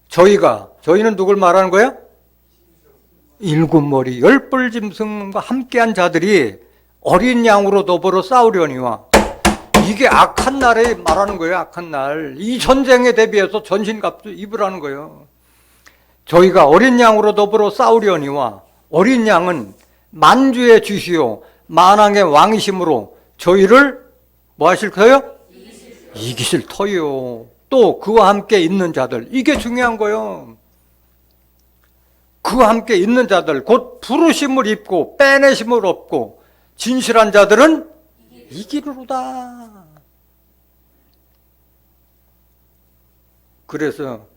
저희는 누굴 말하는 거예요? 일곱 머리 열불 짐승과 함께한 자들이 어린 양으로 더불어 싸우려니와. 이게 악한 날에 말하는 거예요. 악한 날. 이 전쟁에 대비해서 전신갑주 입으라는 거예요. 저희가 어린 양으로 더불어 싸우려니와. 어린 양은 만주의 주시오 만왕의 왕이심으로 저희를 뭐 하실 터요? 이기실 터요. 또 그와 함께 있는 자들. 이게 중요한 거예요. 그와 함께 있는 자들, 곧 부르심을 입고 빼내심을 얻고 진실한 자들은 이기리로다. 그래서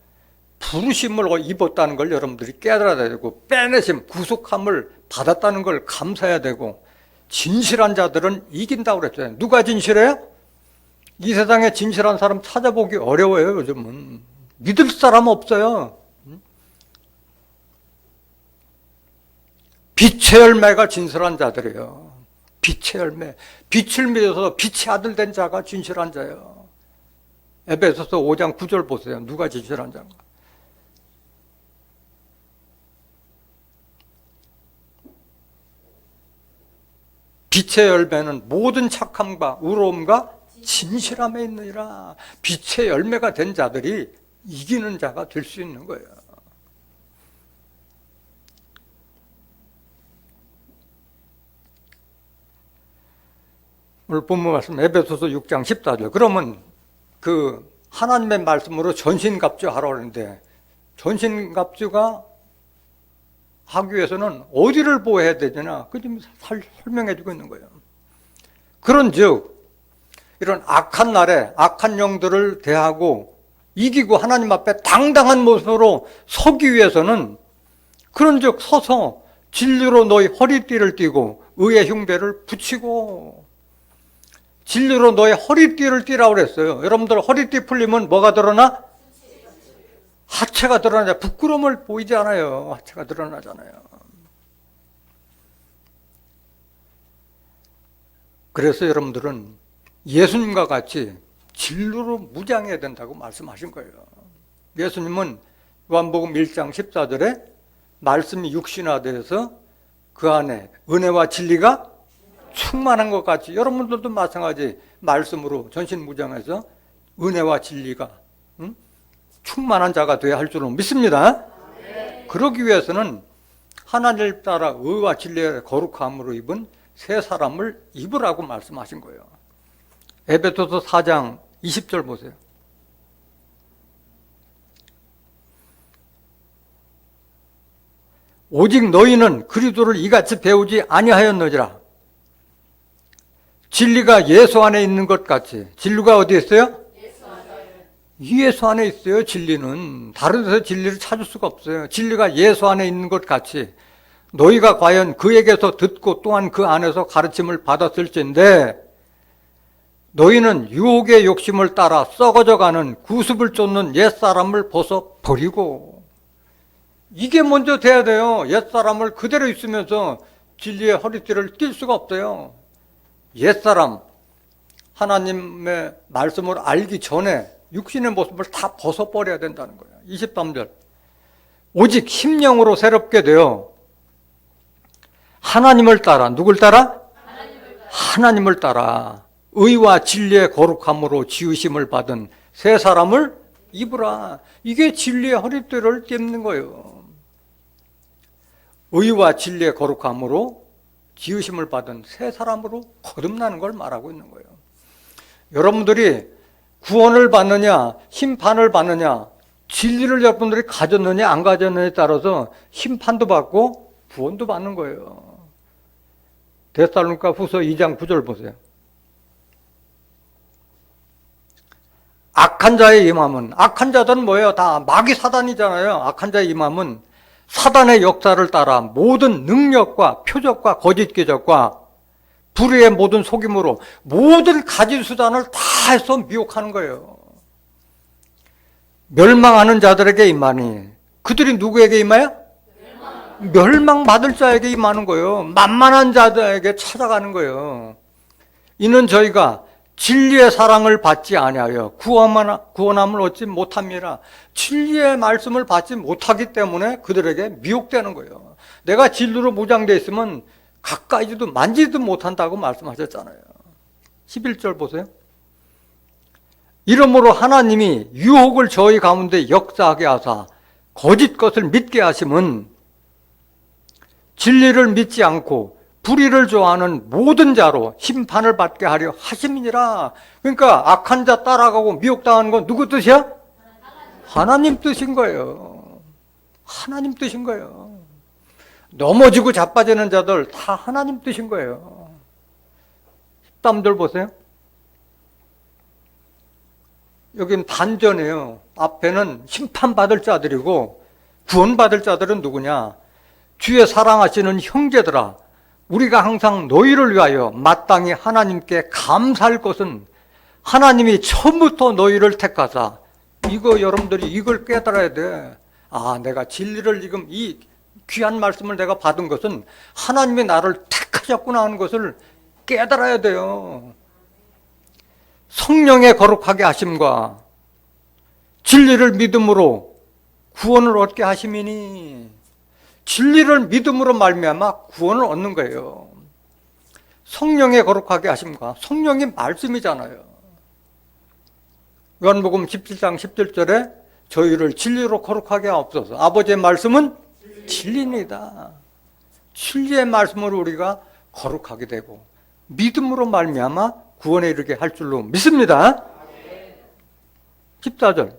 부르심을 입었다는 걸 여러분들이 깨달아야 되고, 빼내심, 구속함을 받았다는 걸 감사해야 되고, 진실한 자들은 이긴다고 그랬잖아요. 누가 진실해요? 이 세상에 진실한 사람 찾아보기 어려워요. 요즘은 믿을 사람 없어요. 빛의 열매가 진실한 자들이에요. 빛의 열매. 빛을 믿어서 빛의 아들 된 자가 진실한 자예요. 에베소서 5장 9절 보세요. 누가 진실한 자인가? 빛의 열매는 모든 착함과 의로움과 진실함에 있느니라. 빛의 열매가 된 자들이 이기는 자가 될 수 있는 거예요. 오늘 본문 말씀 에베소서 6장 14절. 그러면 그 하나님의 말씀으로 전신갑주 하라고 하는데, 전신갑주가 하기 위해서는 어디를 보호해야 되느냐, 그 좀 설명해 주고 있는 거예요. 그런즉 이런 악한 날에 악한 영들을 대하고 이기고 하나님 앞에 당당한 모습으로 서기 위해서는, 그런즉 서서 진리로 너희 허리띠를 띠고 의의 흉배를 붙이고. 진리로 너의 허리띠를 띠라고 그랬어요. 여러분들 허리띠 풀리면 뭐가 드러나? 하체가 드러나죠. 부끄러움을 보이지 않아요. 하체가 드러나잖아요. 그래서 여러분들은 예수님과 같이 진리로 무장해야 된다고 말씀하신 거예요. 예수님은 요한복음 1장 14절에 말씀이 육신화되어서 그 안에 은혜와 진리가 충만한 것 같이, 여러분들도 마찬가지 말씀으로 전신무장해서 은혜와 진리가 충만한 자가 되어야 할 줄로 믿습니다. 그러기 위해서는 하나님을 따라 의와 진리의 거룩함으로 입은 새 사람을 입으라고 말씀하신 거예요. 에베소서 4장 20절 보세요. 오직 너희는 그리스도를 이같이 배우지 아니하였느니라. 진리가 예수 안에 있는 것 같이. 진리가 어디에 있어요? 예수 안에 있어요. 진리는 다른 데서 진리를 찾을 수가 없어요. 진리가 예수 안에 있는 것 같이 너희가 과연 그에게서 듣고 또한 그 안에서 가르침을 받았을진데, 너희는 유혹의 욕심을 따라 썩어져가는 구습을 쫓는 옛사람을 벗어버리고. 이게 먼저 돼야 돼요. 옛사람을 그대로 있으면서 진리의 허리띠를 띨 수가 없어요. 옛사람, 하나님의 말씀을 알기 전에 육신의 모습을 다 벗어버려야 된다는 거예요. 23절. 오직 심령으로 새롭게 되어 하나님을 따라, 누굴 따라? 하나님을 따라 의와 진리의 거룩함으로 지으심을 받은 새 사람을 입으라. 이게 진리의 허리띠를 띠는 거예요. 의와 진리의 거룩함으로 지으심을 받은 새 사람으로 거듭나는 걸 말하고 있는 거예요. 여러분들이 구원을 받느냐 심판을 받느냐, 진리를 여러분들이 가졌느냐 안 가졌느냐에 따라서 심판도 받고 구원도 받는 거예요. 데살로니가 후서 2장 9절 보세요. 악한 자의 임함은, 악한 자들은 뭐예요? 다 마귀 사단이잖아요. 악한 자의 임함은 사단의 역사를 따라 모든 능력과 표적과 거짓 기적과 불의의 모든 속임으로 모든 가진 수단을 다 해서 미혹하는 거예요. 멸망하는 자들에게 임하니, 그들이 누구에게 임해요? 멸망받을 자에게 임하는 거예요. 만만한 자들에게 찾아가는 거예요. 이는 저희가 진리의 사랑을 받지 아니하여 구원함을 얻지 못합니다. 진리의 말씀을 받지 못하기 때문에 그들에게 미혹되는 거예요. 내가 진리로 무장되어 있으면 가까이도 만지지도 못한다고 말씀하셨잖아요. 11절 보세요. 이러므로 하나님이 유혹을 저희 가운데 역사하게 하사 거짓 것을 믿게 하심은 진리를 믿지 않고 불의를 좋아하는 모든 자로 심판을 받게 하려 하심이니라. 그러니까 악한 자 따라가고 미혹당하는 건 누구 뜻이야? 하나님 뜻인 거예요. 하나님 뜻인 거예요. 넘어지고 자빠지는 자들 다 하나님 뜻인 거예요. 13절 보세요. 여긴 반전이에요. 앞에는 심판받을 자들이고 구원받을 자들은 누구냐? 주의 사랑하시는 형제들아, 우리가 항상 너희를 위하여 마땅히 하나님께 감사할 것은 하나님이 처음부터 너희를 택하사, 이거 여러분들이 이걸 깨달아야 돼. 아, 내가 진리를 지금 이 귀한 말씀을 내가 받은 것은 하나님이 나를 택하셨구나 하는 것을 깨달아야 돼요. 성령의 거룩하게 하심과 진리를 믿음으로 구원을 얻게 하심이니, 진리를 믿음으로 말미암아 구원을 얻는 거예요. 성령의 거룩하게 하심과, 성령이 말씀이잖아요. 요한복음 17장 17절에 저희를 진리로 거룩하게 하옵소서. 아버지의 말씀은 진리입니다. 진리의 말씀으로 우리가 거룩하게 되고 믿음으로 말미암아 구원에 이르게 할 줄로 믿습니다. 14절.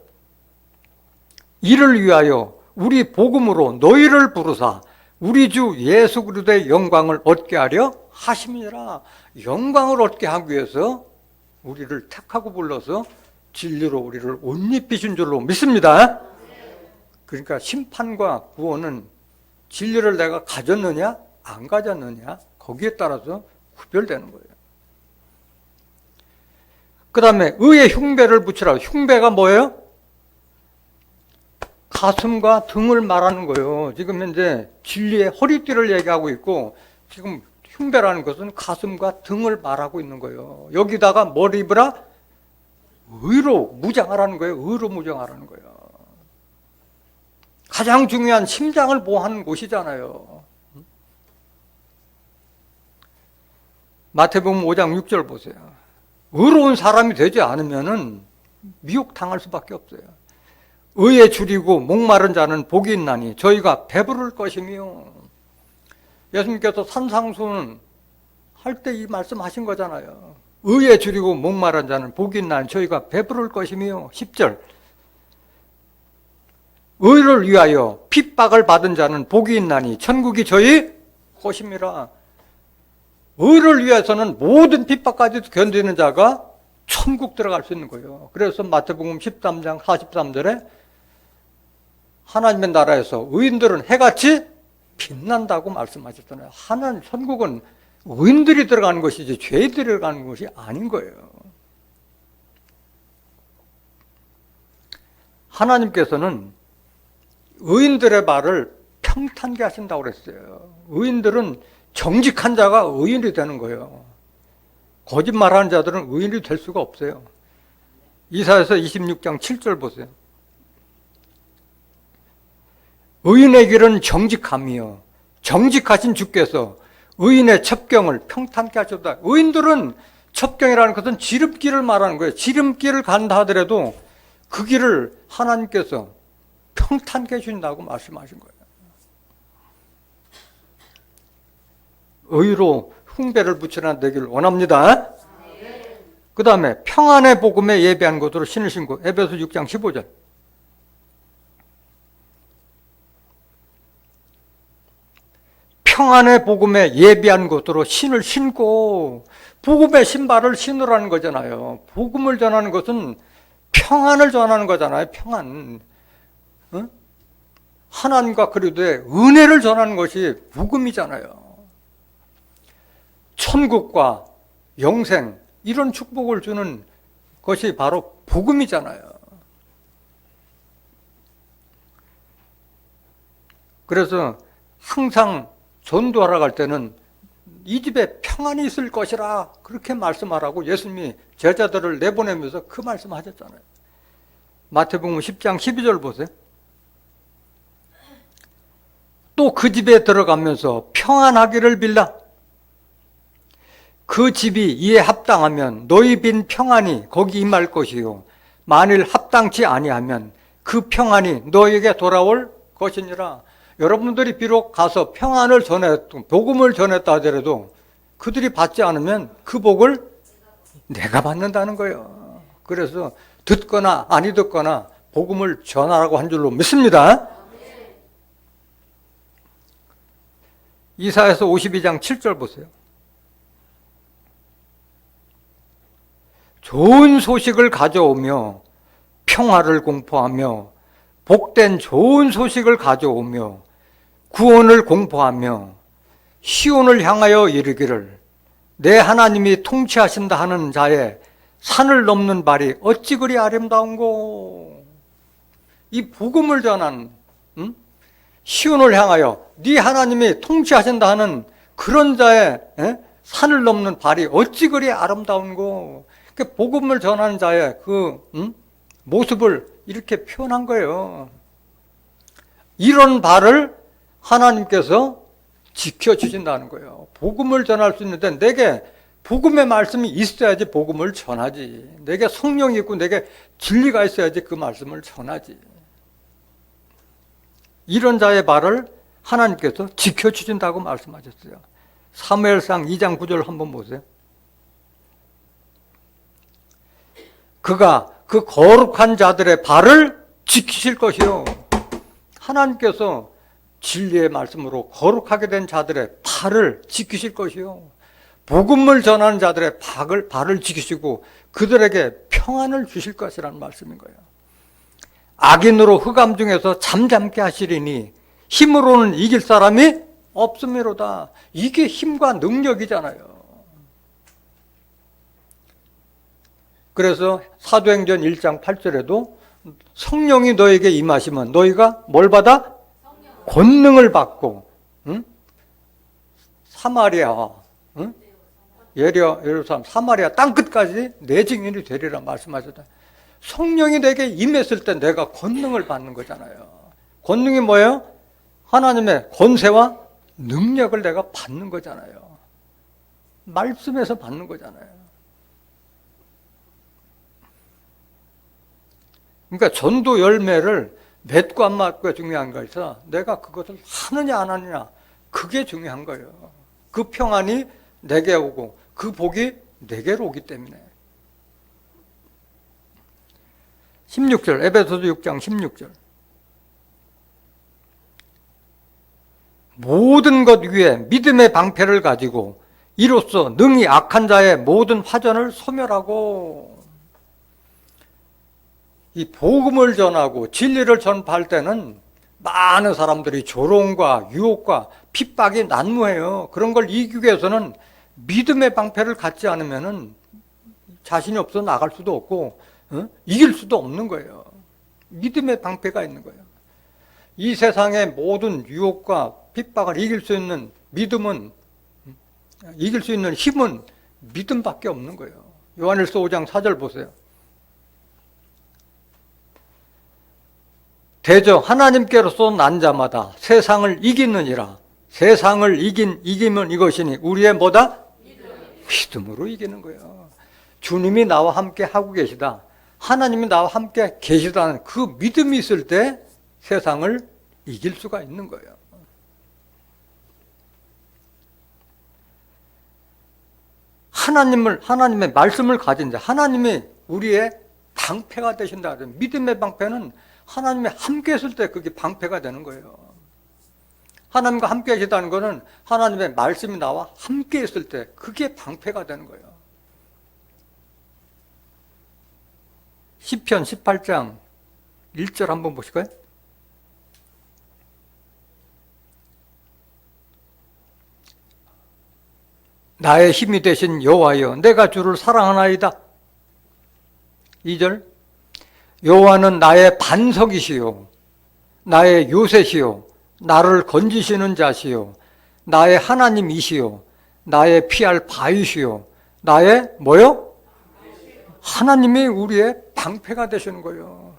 이를 위하여 우리 복음으로 너희를 부르사 우리 주 예수 그리스도의 영광을 얻게 하려 하심이라. 영광을 얻게 하기 위해서 우리를 택하고 불러서 진리로 우리를 옷 입히신 줄로 믿습니다. 그러니까 심판과 구원은 진리를 내가 가졌느냐 안 가졌느냐 거기에 따라서 구별되는 거예요. 그 다음에 의의 흉배를 붙이라. 흉배가 뭐예요? 가슴과 등을 말하는 거예요. 지금 현재 진리의 허리띠를 얘기하고 있고, 지금 흉배라는 것은 가슴과 등을 말하고 있는 거예요. 여기다가 뭘 입으라? 의로 무장하라는 거예요. 의로 무장하라는 거예요. 가장 중요한 심장을 보호하는 곳이잖아요. 마태복음 5장 6절 보세요. 의로운 사람이 되지 않으면은 미혹당할 수밖에 없어요. 의에 줄이고 목마른 자는 복이 있나니 저희가 배부를 것이며. 예수님께서 산상수훈 할 때 이 말씀하신 거잖아요. 의에 줄이고 목마른 자는 복이 있나니 저희가 배부를 것이며. 10절. 의를 위하여 핍박을 받은 자는 복이 있나니 천국이 저희 것임이라. 의를 위해서는 모든 핍박까지도 견디는 자가 천국 들어갈 수 있는 거예요. 그래서 마태복음 13장 43절에 하나님의 나라에서 의인들은 해같이 빛난다고 말씀하셨잖아요. 하나님 천국은 의인들이 들어가는 것이지 죄인들이 들어가는 것이 아닌 거예요. 하나님께서는 의인들의 말을 평탄케 하신다고 그랬어요. 의인들은 정직한 자가 의인이 되는 거예요. 거짓말하는 자들은 의인이 될 수가 없어요. 이사야서 26장 7절 보세요. 의인의 길은 정직함이요 정직하신 주께서 의인의 첩경을 평탄케 하셨다. 의인들은 첩경이라는 것은 지름길을 말하는 거예요. 지름길을 간다 하더라도 그 길을 하나님께서 평탄케 해주신다고 말씀하신 거예요. 의로 흉배를 붙여놔 되기를 원합니다. 그 다음에 평안의 복음에 예비한 것으로 신을 신고. 에베소 6장 15절. 평안의 복음에 예비한 것으로 신을 신고. 복음의 신발을 신으라는 거잖아요. 복음을 전하는 것은 평안을 전하는 거잖아요. 평안. 어? 하나님과 그리도의 은혜를 전하는 것이 복음이잖아요. 천국과 영생 이런 축복을 주는 것이 바로 복음이잖아요. 그래서 항상 전도하러 갈 때는 이 집에 평안이 있을 것이라 그렇게 말씀하라고 예수님이 제자들을 내보내면서 그 말씀하셨잖아요. 마태복음 10장 12절 보세요. 또 그 집에 들어가면서 평안하기를 빌라. 그 집이 이에 합당하면 너희 빈 평안이 거기 임할 것이요 만일 합당치 아니하면 그 평안이 너희에게 돌아올 것이니라. 여러분들이 비록 가서 평안을 전했고 복음을 전했다 하더라도 그들이 받지 않으면 그 복을 내가 받는다는 거예요. 그래서 듣거나 아니 듣거나 복음을 전하라고 한 줄로 믿습니다. 이사야서 52장 7절 보세요. 좋은 소식을 가져오며 평화를 공포하며 복된 좋은 소식을 가져오며 구원을 공포하며 시온을 향하여 이르기를 내 하나님이 통치하신다 하는 자의 산을 넘는 발이 어찌 그리 아름다운고. 이 복음을 전한 시온을 향하여 네 하나님이 통치하신다 하는 그런 자의 산을 넘는 발이 어찌 그리 아름다운고. 복음을 전하는 자의 그 모습을 이렇게 표현한 거예요. 이런 발을 하나님께서 지켜주신다는 거예요. 복음을 전할 수 있는데 내게 복음의 말씀이 있어야지 복음을 전하지. 내게 성령이 있고 내게 진리가 있어야지 그 말씀을 전하지. 이런 자의 발을 하나님께서 지켜주신다고 말씀하셨어요. 사무엘상 2장 9절 한번 보세요. 그가 그 거룩한 자들의 발을 지키실 것이요. 하나님께서 진리의 말씀으로 거룩하게 된 자들의 발을 지키실 것이요. 복음을 전하는 자들의 발을 지키시고 그들에게 평안을 주실 것이라는 말씀인 거예요. 악인으로 흑암 중에서 잠잠케 하시리니 힘으로는 이길 사람이 없음이로다. 이게 힘과 능력이잖아요. 그래서 사도행전 1장 8절에도 성령이 너에게 임하시면 너희가 뭘 받아? 권능을 받고 사마리아, 예루살렘, 사마리아 땅끝까지 내 증인이 되리라 말씀하셨다. 성령이 내게 임했을 때 내가 권능을 받는 거잖아요. 권능이 뭐예요? 하나님의 권세와 능력을 내가 받는 거잖아요. 말씀에서 받는 거잖아요. 그러니까 전도 열매를 맺고 안 맺고가 중요한 거에서 내가 그것을 하느냐 안 하느냐 그게 중요한 거예요. 그 평안이 내게 오고 그 복이 내게로 오기 때문에. 16절 에베소서 6장 16절 모든 것 위에 믿음의 방패를 가지고 이로써 능히 악한 자의 모든 화전을 소멸하고. 이 복음을 전하고 진리를 전파할 때는 많은 사람들이 조롱과 유혹과 핍박이 난무해요. 그런 걸 이기기 위해서는 믿음의 방패를 갖지 않으면 자신이 없어 나갈 수도 없고 이길 수도 없는 거예요. 믿음의 방패가 있는 거예요. 이 세상의 모든 유혹과 핍박을 이길 수 있는 믿음은, 이길 수 있는 힘은 믿음밖에 없는 거예요. 요한일서 5장 4절 보세요. 대저 하나님께로서 난 자마다 세상을 이기느니라. 세상을 이기면 이것이니 우리의 뭐다? 믿음으로 이기는 거예요. 주님이 나와 함께 하고 계시다. 하나님이 나와 함께 계시다는 그 믿음이 있을 때 세상을 이길 수가 있는 거예요. 하나님의 말씀을 가진 자, 하나님이 우리의 방패가 되신다. 믿음의 방패는 하나님이 함께 했을 때 그게 방패가 되는 거예요. 하나님과 함께 하시다는 것은 하나님의 말씀이 나와 함께 했을 때 그게 방패가 되는 거예요. 시편 18장 1절 한번 보실까요? 나의 힘이 되신 여호와여, 내가 주를 사랑하나이다. 2절, 여호와는 나의 반석이시요 나의 요새시요 나를 건지시는 자시요 나의 하나님이시요 나의 피할 바위시요 나의 뭐요? 하나님이 우리의 방패가 되시는 거예요.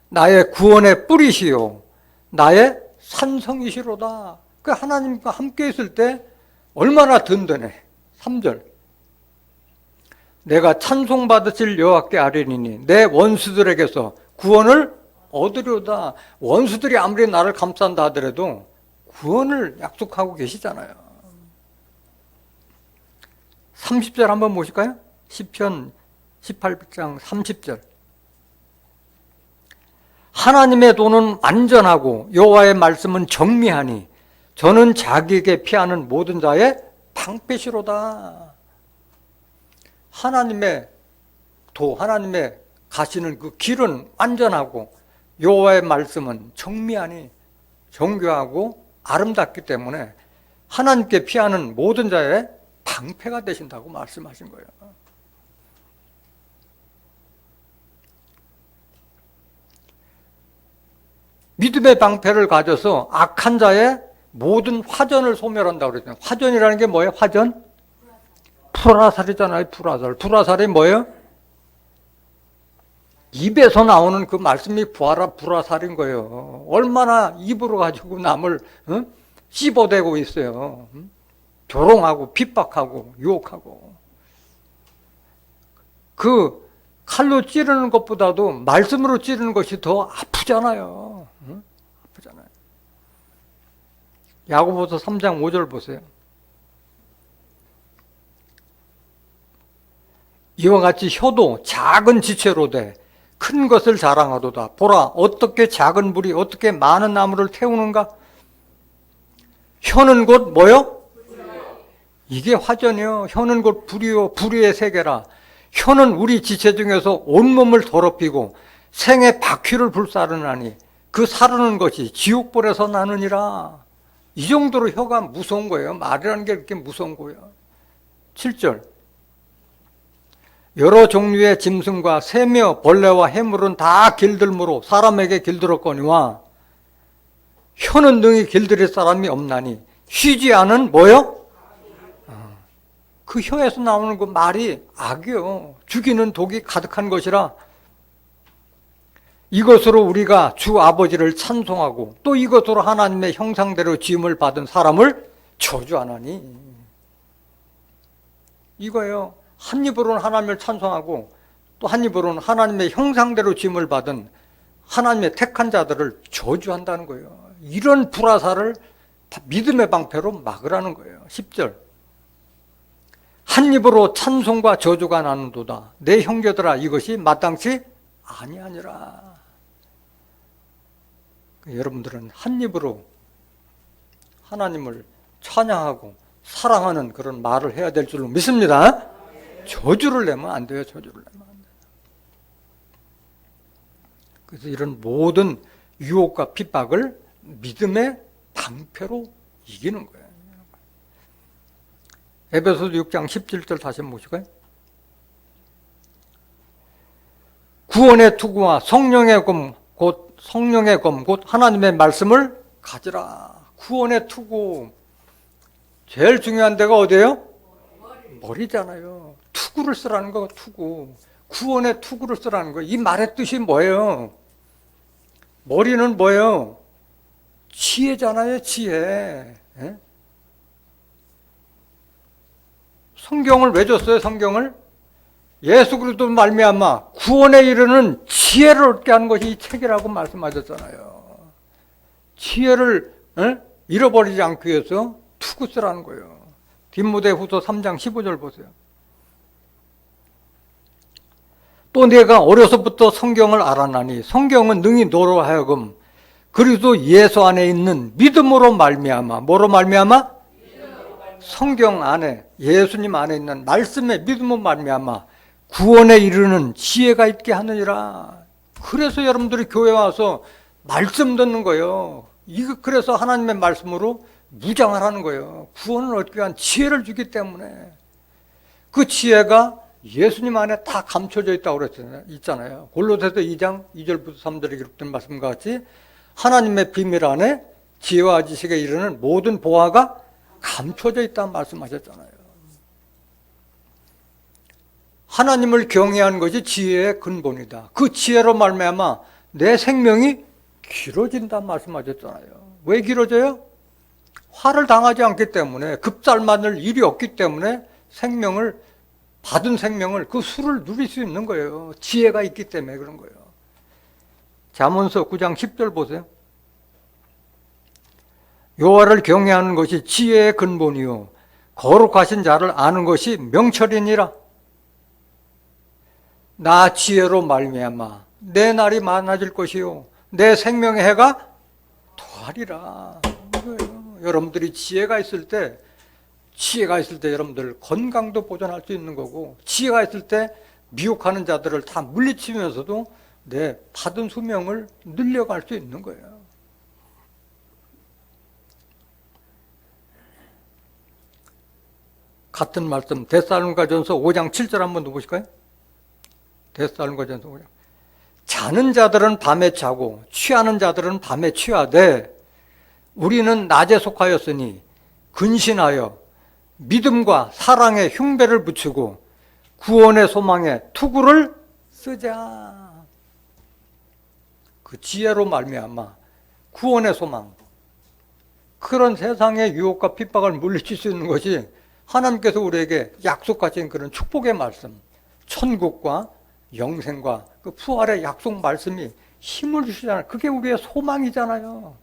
나의 구원의 뿌리시요 나의 산성이시로다. 그 하나님과 함께 있을 때 얼마나 든든해. 3절, 내가 찬송받으실 여호와께 아뢰니니 내 원수들에게서 구원을 얻으려다. 원수들이 아무리 나를 감싼다 하더라도 구원을 약속하고 계시잖아요. 30절 한번 보실까요? 시편 18장 30절, 하나님의 도는 안전하고 여호와의 말씀은 정미하니 저는 자기에게 피하는 모든 자의 방패시로다. 하나님의 도, 하나님의 가시는 그 길은 안전하고 여호와의 말씀은 정미하니 정교하고 아름답기 때문에 하나님께 피하는 모든 자의 방패가 되신다고 말씀하신 거예요. 믿음의 방패를 가져서 악한 자의 모든 화전을 소멸한다고 그랬잖아요. 화전이라는 게 뭐예요? 화전? 불화살이잖아요. 불화살. 불화살이 뭐예요? 입에서 나오는 그 말씀이 불화살인 거예요. 얼마나 입으로 가지고 남을 씹어대고 있어요. 조롱하고 핍박하고 유혹하고. 그 칼로 찌르는 것보다도 말씀으로 찌르는 것이 더 아프잖아요. 아프잖아요. 야고보서 3장 5절 보세요. 이와 같이 혀도 작은 지체로 돼 큰 것을 자랑하도다. 보라, 어떻게 작은 불이 어떻게 많은 나무를 태우는가? 혀는 곧 뭐요? 이게 화전이요. 혀는 곧 불이요. 불의의 세계라. 혀는 우리 지체 중에서 온몸을 더럽히고 생의 바퀴를 불사르나니 그 사르는 것이 지옥불에서 나느니라. 이 정도로 혀가 무서운 거예요. 말이라는 게 이렇게 무서운 거예요. 7절, 여러 종류의 짐승과 새며 벌레와 해물은 다 길들므로 사람에게 길들었거니와 혀는 능히 길들일 사람이 없나니 쉬지 않은 뭐요? 그 혀에서 나오는 그 말이 악이요. 죽이는 독이 가득한 것이라. 이것으로 우리가 주 아버지를 찬송하고 또 이것으로 하나님의 형상대로 지음을 받은 사람을 저주하나니. 이거예요. 한 입으로는 하나님을 찬송하고 또 한 입으로는 하나님의 형상대로 지음을 받은 하나님의 택한 자들을 저주한다는 거예요. 이런 불화살을 믿음의 방패로 막으라는 거예요. 10절, 한 입으로 찬송과 저주가 나는도다. 내 형제들아, 이것이 마땅치 아니하니라. 여러분들은 한 입으로 하나님을 찬양하고 사랑하는 그런 말을 해야 될 줄로 믿습니다. 저주를 내면 안 돼요. 저주를 내면 안 돼요. 그래서 이런 모든 유혹과 핍박을 믿음의 방패로 이기는 거예요. 에베소서 6장 17절 다시 한번 보실까요? 구원의 투구와 성령의 검, 곧 성령의 검, 곧 하나님의 말씀을 가지라. 구원의 투구, 제일 중요한 데가 어디예요? 머리잖아요. 투구를 쓰라는 거, 투구. 구원의 투구를 쓰라는 거. 이 말의 뜻이 뭐예요? 머리는 뭐예요? 지혜잖아요, 지혜. 예? 성경을 왜 줬어요, 성경을? 예수 그리스도 말미암아 구원에 이르는 지혜를 얻게 하는 것이 이 책이라고 말씀하셨잖아요. 지혜를 잃어버리지 않기 위해서 투구 쓰라는 거예요. 디모데후서 3장 15절 보세요. 또 내가 어려서부터 성경을 알아나니 성경은 능히 너로 하여금 그리스도 예수 안에 있는 믿음으로 말미암아, 뭐로 말미암아? 성경 안에, 예수님 안에 있는 말씀의 믿음으로 말미암아 구원에 이르는 지혜가 있게 하느니라. 그래서 여러분들이 교회 와서 말씀 듣는 거예요. 그래서 하나님의 말씀으로 무장하라는 거예요. 구원을 얻기 위한 지혜를 주기 때문에. 그 지혜가 예수님 안에 다 감춰져 있다고 그랬잖아요. 골로새서 2장 2절부터 3절에 기록된 말씀과 같이 하나님의 비밀 안에 지혜와 지식에 이르는 모든 보화가 감춰져 있다는 말씀하셨잖아요. 하나님을 경외하는 것이 지혜의 근본이다. 그 지혜로 말미암아 내 생명이 길어진다는 말씀하셨잖아요. 왜 길어져요? 화를 당하지 않기 때문에, 급살만을 일이 없기 때문에 받은 생명을, 그 수를 누릴 수 있는 거예요. 지혜가 있기 때문에 그런 거예요. 잠언서 9장 10절 보세요. 여호와를 경외하는 것이 지혜의 근본이요 거룩하신 자를 아는 것이 명철이니라. 나 지혜로 말미암아 내 날이 많아질 것이요 내 생명의 해가 더하리라. 여러분들이 지혜가 있을 때 여러분들 건강도 보존할 수 있는 거고, 지혜가 있을 때 미혹하는 자들을 다 물리치면서도 내 받은 수명을 늘려갈 수 있는 거예요. 같은 말씀 데살로니가전서 5장 7절 한번 보실까요? 데살로니가전서 5장. 자는 자들은 밤에 자고 취하는 자들은 밤에 취하되 우리는 낮에 속하였으니 근신하여 믿음과 사랑의 흉배를 붙이고 구원의 소망에 투구를 쓰자. 그 지혜로 말미암아 구원의 소망, 그런 세상의 유혹과 핍박을 물리칠 수 있는 것이 하나님께서 우리에게 약속하신 그런 축복의 말씀, 천국과 영생과 그 부활의 약속 말씀이 힘을 주시잖아요. 그게 우리의 소망이잖아요.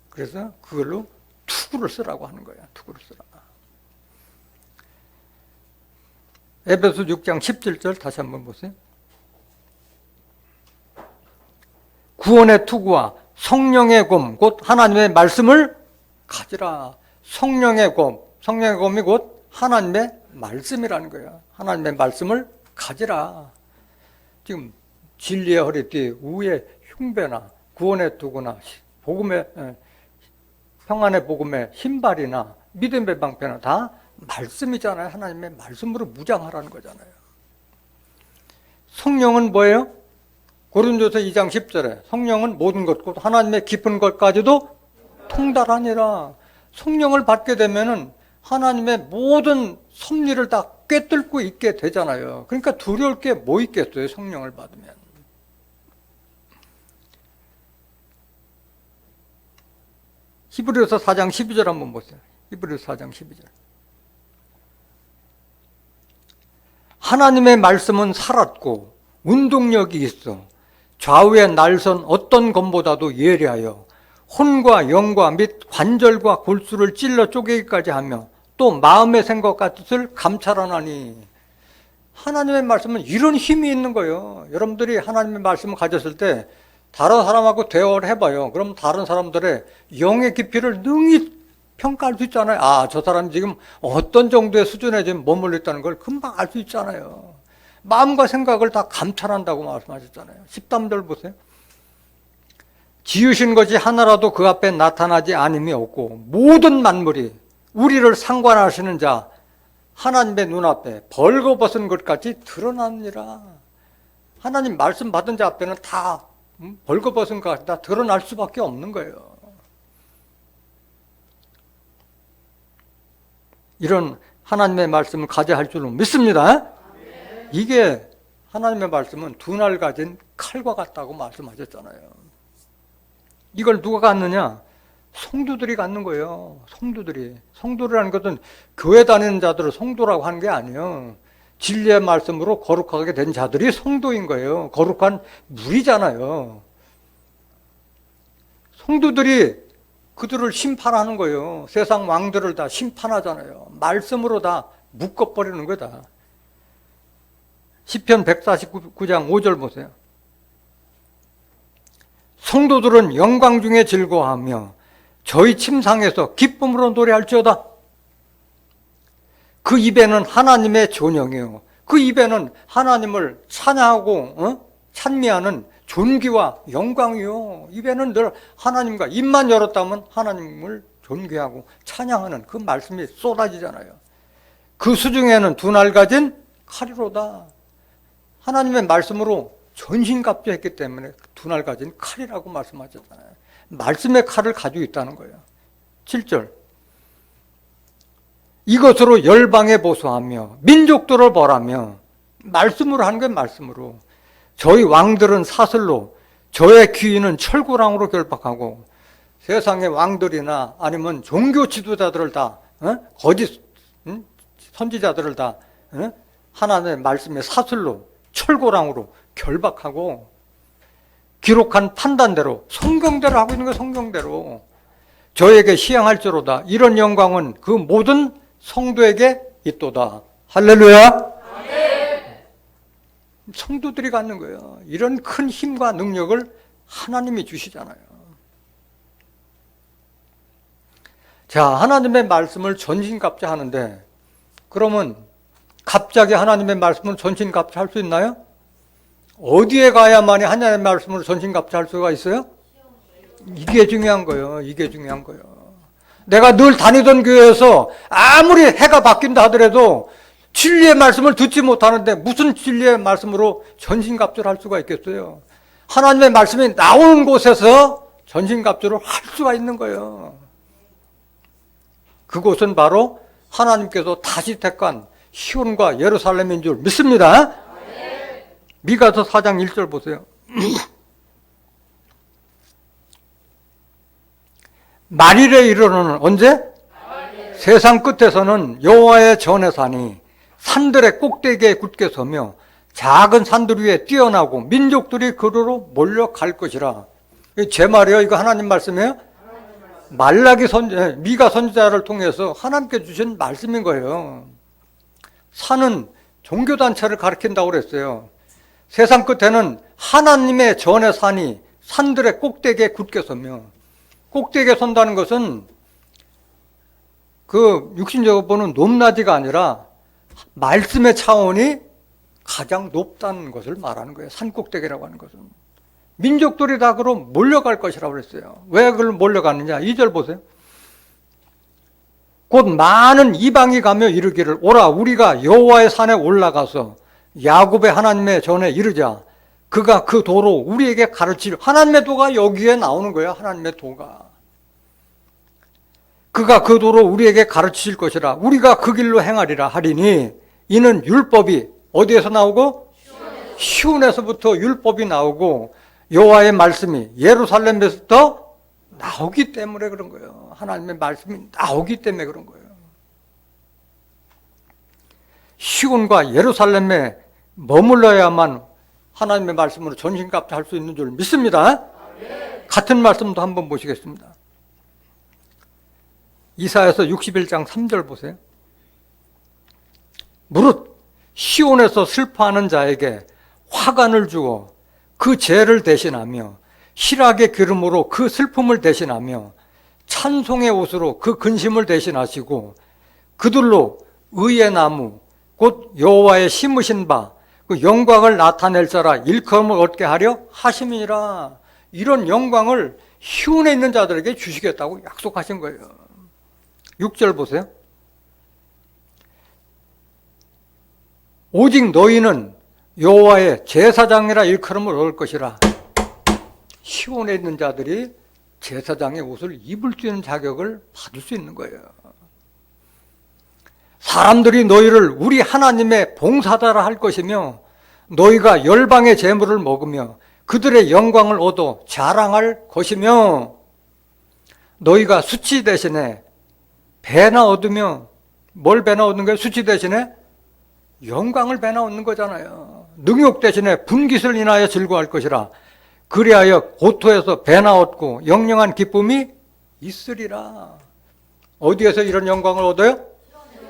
그래서 그걸로 투구를 쓰라고 하는 거야. 투구를 쓰라. 에베소 6장 17절 다시 한번 보세요. 구원의 투구와 성령의 검, 곧 하나님의 말씀을 가지라. 성령의 검이 곧 하나님의 말씀이라는 거예요. 하나님의 말씀을 가지라. 지금 진리의 허리띠, 우의 흉배나 구원의 투구나 평안의 복음의 신발이나 믿음의 방패나 다 말씀이잖아요. 하나님의 말씀으로 무장하라는 거잖아요. 성령은 뭐예요? 고린도서 2장 10절에 성령은 모든 것, 곧 하나님의 깊은 것까지도 통달하니라. 성령을 받게 되면은 하나님의 모든 섭리를 다 꿰뚫고 있게 되잖아요. 그러니까 두려울 게 뭐 있겠어요, 성령을 받으면. 히브리서 4장 12절 한번 보세요. 히브리서 4장 12절. 하나님의 말씀은 살았고 운동력이 있어 좌우의 날선 어떤 검보다도 예리하여 혼과 영과 및 관절과 골수를 찔러 쪼개기까지 하며 또 마음의 생각과 뜻을 감찰하나니. 하나님의 말씀은 이런 힘이 있는 거예요. 여러분들이 하나님의 말씀을 가졌을 때 다른 사람하고 대화를 해봐요. 그럼 다른 사람들의 영의 깊이를 능히 평가할 수 있잖아요. 아, 저 사람이 지금 어떤 정도의 수준에 지금 머물러 있다는 걸 금방 알 수 있잖아요. 마음과 생각을 다 감찰한다고 말씀하셨잖아요. 13절 보세요. 지으신 것이 하나라도 그 앞에 나타나지 않음이 없고 모든 만물이 우리를 상관하시는 자 하나님의 눈앞에 벌거벗은 것까지 드러납니다. 하나님 말씀 받은 자 앞에는 다 벌거벗은 것까지 다 드러날 수밖에 없는 거예요. 이런 하나님의 말씀을 가져야 할 줄로 믿습니다. 이게 하나님의 말씀은 두 날 가진 칼과 같다고 말씀하셨잖아요. 이걸 누가 갖느냐? 성도들이 갖는 거예요. 성도라는 것은 교회 다니는 자들을 성도라고 하는 게 아니에요. 진리의 말씀으로 거룩하게 된 자들이 성도인 거예요. 거룩한 무리잖아요. 성도들이 그들을 심판하는 거예요. 세상 왕들을 다 심판하잖아요. 말씀으로 다 묶어버리는 거다. 시편 149장 5절 보세요. 성도들은 영광 중에 즐거워하며 저희 침상에서 기쁨으로 노래할지어다. 그 입에는 하나님의 존영이요. 그 입에는 하나님을 찬양하고 찬미하는 존귀와 영광이요. 입에는 늘 하나님과 입만 열었다면 하나님을 존귀하고 찬양하는 그 말씀이 쏟아지잖아요. 그 수중에는 두 날 가진 칼이로다. 하나님의 말씀으로 전신갑주했기 때문에 두 날 가진 칼이라고 말씀하셨잖아요. 말씀의 칼을 가지고 있다는 거예요. 7절. 이것으로 열방에 보수하며 민족들을 벌하며, 말씀으로 하는 게 말씀으로. 저희 왕들은 사슬로, 저의 귀인은 철구랑으로 결박하고, 세상의 왕들이나 아니면 종교 지도자들을 다 거짓 선지자들을 다 하나님의 말씀의 사슬로, 철고랑으로 결박하고, 기록한 판단대로 성경대로 하고 있는 거예요. 성경대로 저에게 시행할지로다. 이런 영광은 그 모든 성도에게 있도다. 할렐루야. 네. 성도들이 갖는 거예요. 이런 큰 힘과 능력을 하나님이 주시잖아요. 자, 하나님의 말씀을 전신갑자 하는데, 그러면 갑자기 하나님의 말씀을 전신갑자 할 수 있나요? 어디에 가야만이 하나님의 말씀으로 전신갑자 할 수가 있어요? 이게 중요한 거예요. 이게 중요한 거예요. 내가 늘 다니던 교회에서 아무리 해가 바뀐다 하더라도 진리의 말씀을 듣지 못하는데 무슨 진리의 말씀으로 전신갑주를 할 수가 있겠어요? 하나님의 말씀이 나오는 곳에서 전신갑주를 할 수가 있는 거예요. 그곳은 바로 하나님께서 다시 택한 시온과 예루살렘인 줄 믿습니다. 미가서 4장 1절 보세요. 말일에 이르러는 언제? 세상 끝에서는 여호와의 전에 사니 산들의 꼭대기에 굳게 서며 작은 산들 위에 뛰어나고 민족들이 그로로 몰려갈 것이라. 제 말이에요? 이거 하나님 말씀이에요? 말라기 선지, 미가 선지자를 통해서 하나님께 주신 말씀인 거예요. 산은 종교단체를 가리킨다고 그랬어요. 세상 끝에는 하나님의 전에 사니 산들의 꼭대기에 굳게 서며, 꼭대기에 선다는 것은 그 육신적으로 보는 높낮이가 아니라 말씀의 차원이 가장 높다는 것을 말하는 거예요. 산 꼭대기라고 하는 것은. 민족들이 다 그럼 몰려갈 것이라고 그랬어요. 왜 그걸 몰려가느냐? 2절 보세요. 곧 많은 이방이 가며 이르기를 오라 우리가 여호와의 산에 올라가서 야곱의 하나님의 전에 이르자. 그가 그 도로 우리에게 가르치려. 하나님의 도가 여기에 나오는 거예요. 하나님의 도가. 그가 그 도로 우리에게 가르치실 것이라. 우리가 그 길로 행하리라 하리니 이는 율법이 어디에서 나오고? 시온에서부터 율법이 나오고 여호와의 말씀이 예루살렘에서부터 나오기 때문에 그런 거예요. 하나님의 말씀이 나오기 때문에 그런 거예요. 시온과 예루살렘에 머물러야만 하나님의 말씀으로 전신갑주 할 수 있는 줄 믿습니다. 같은 말씀도 한번 보시겠습니다. 이사야서 61장 3절 보세요. 무릇 시온에서 슬퍼하는 자에게 화관을 주어 그 죄를 대신하며 희락의 기름으로 그 슬픔을 대신하며 찬송의 옷으로 그 근심을 대신하시고 그들로 의의 나무 곧 여호와의 심으신 바 그 영광을 나타낼 자라 일컬음을 얻게 하려 하심이니라. 이런 영광을 시온에 있는 자들에게 주시겠다고 약속하신 거예요. 6절 보세요. 오직 너희는 여호와의 제사장이라 일컬음을 얻을 것이라. 시온에 있는 자들이 제사장의 옷을 입을 수 있는 자격을 받을 수 있는 거예요. 사람들이 너희를 우리 하나님의 봉사자라 할 것이며 너희가 열방의 재물을 먹으며 그들의 영광을 얻어 자랑할 것이며 너희가 수치 대신에 배나 얻으며 뭘 배나 얻는 거예요? 수치 대신에 영광을 배나 얻는 거잖아요. 능욕 대신에 분깃을 인하여 즐거워할 것이라. 그리하여 고토에서 배나 얻고 영영한 기쁨이 있으리라. 어디에서 이런 영광을 얻어요?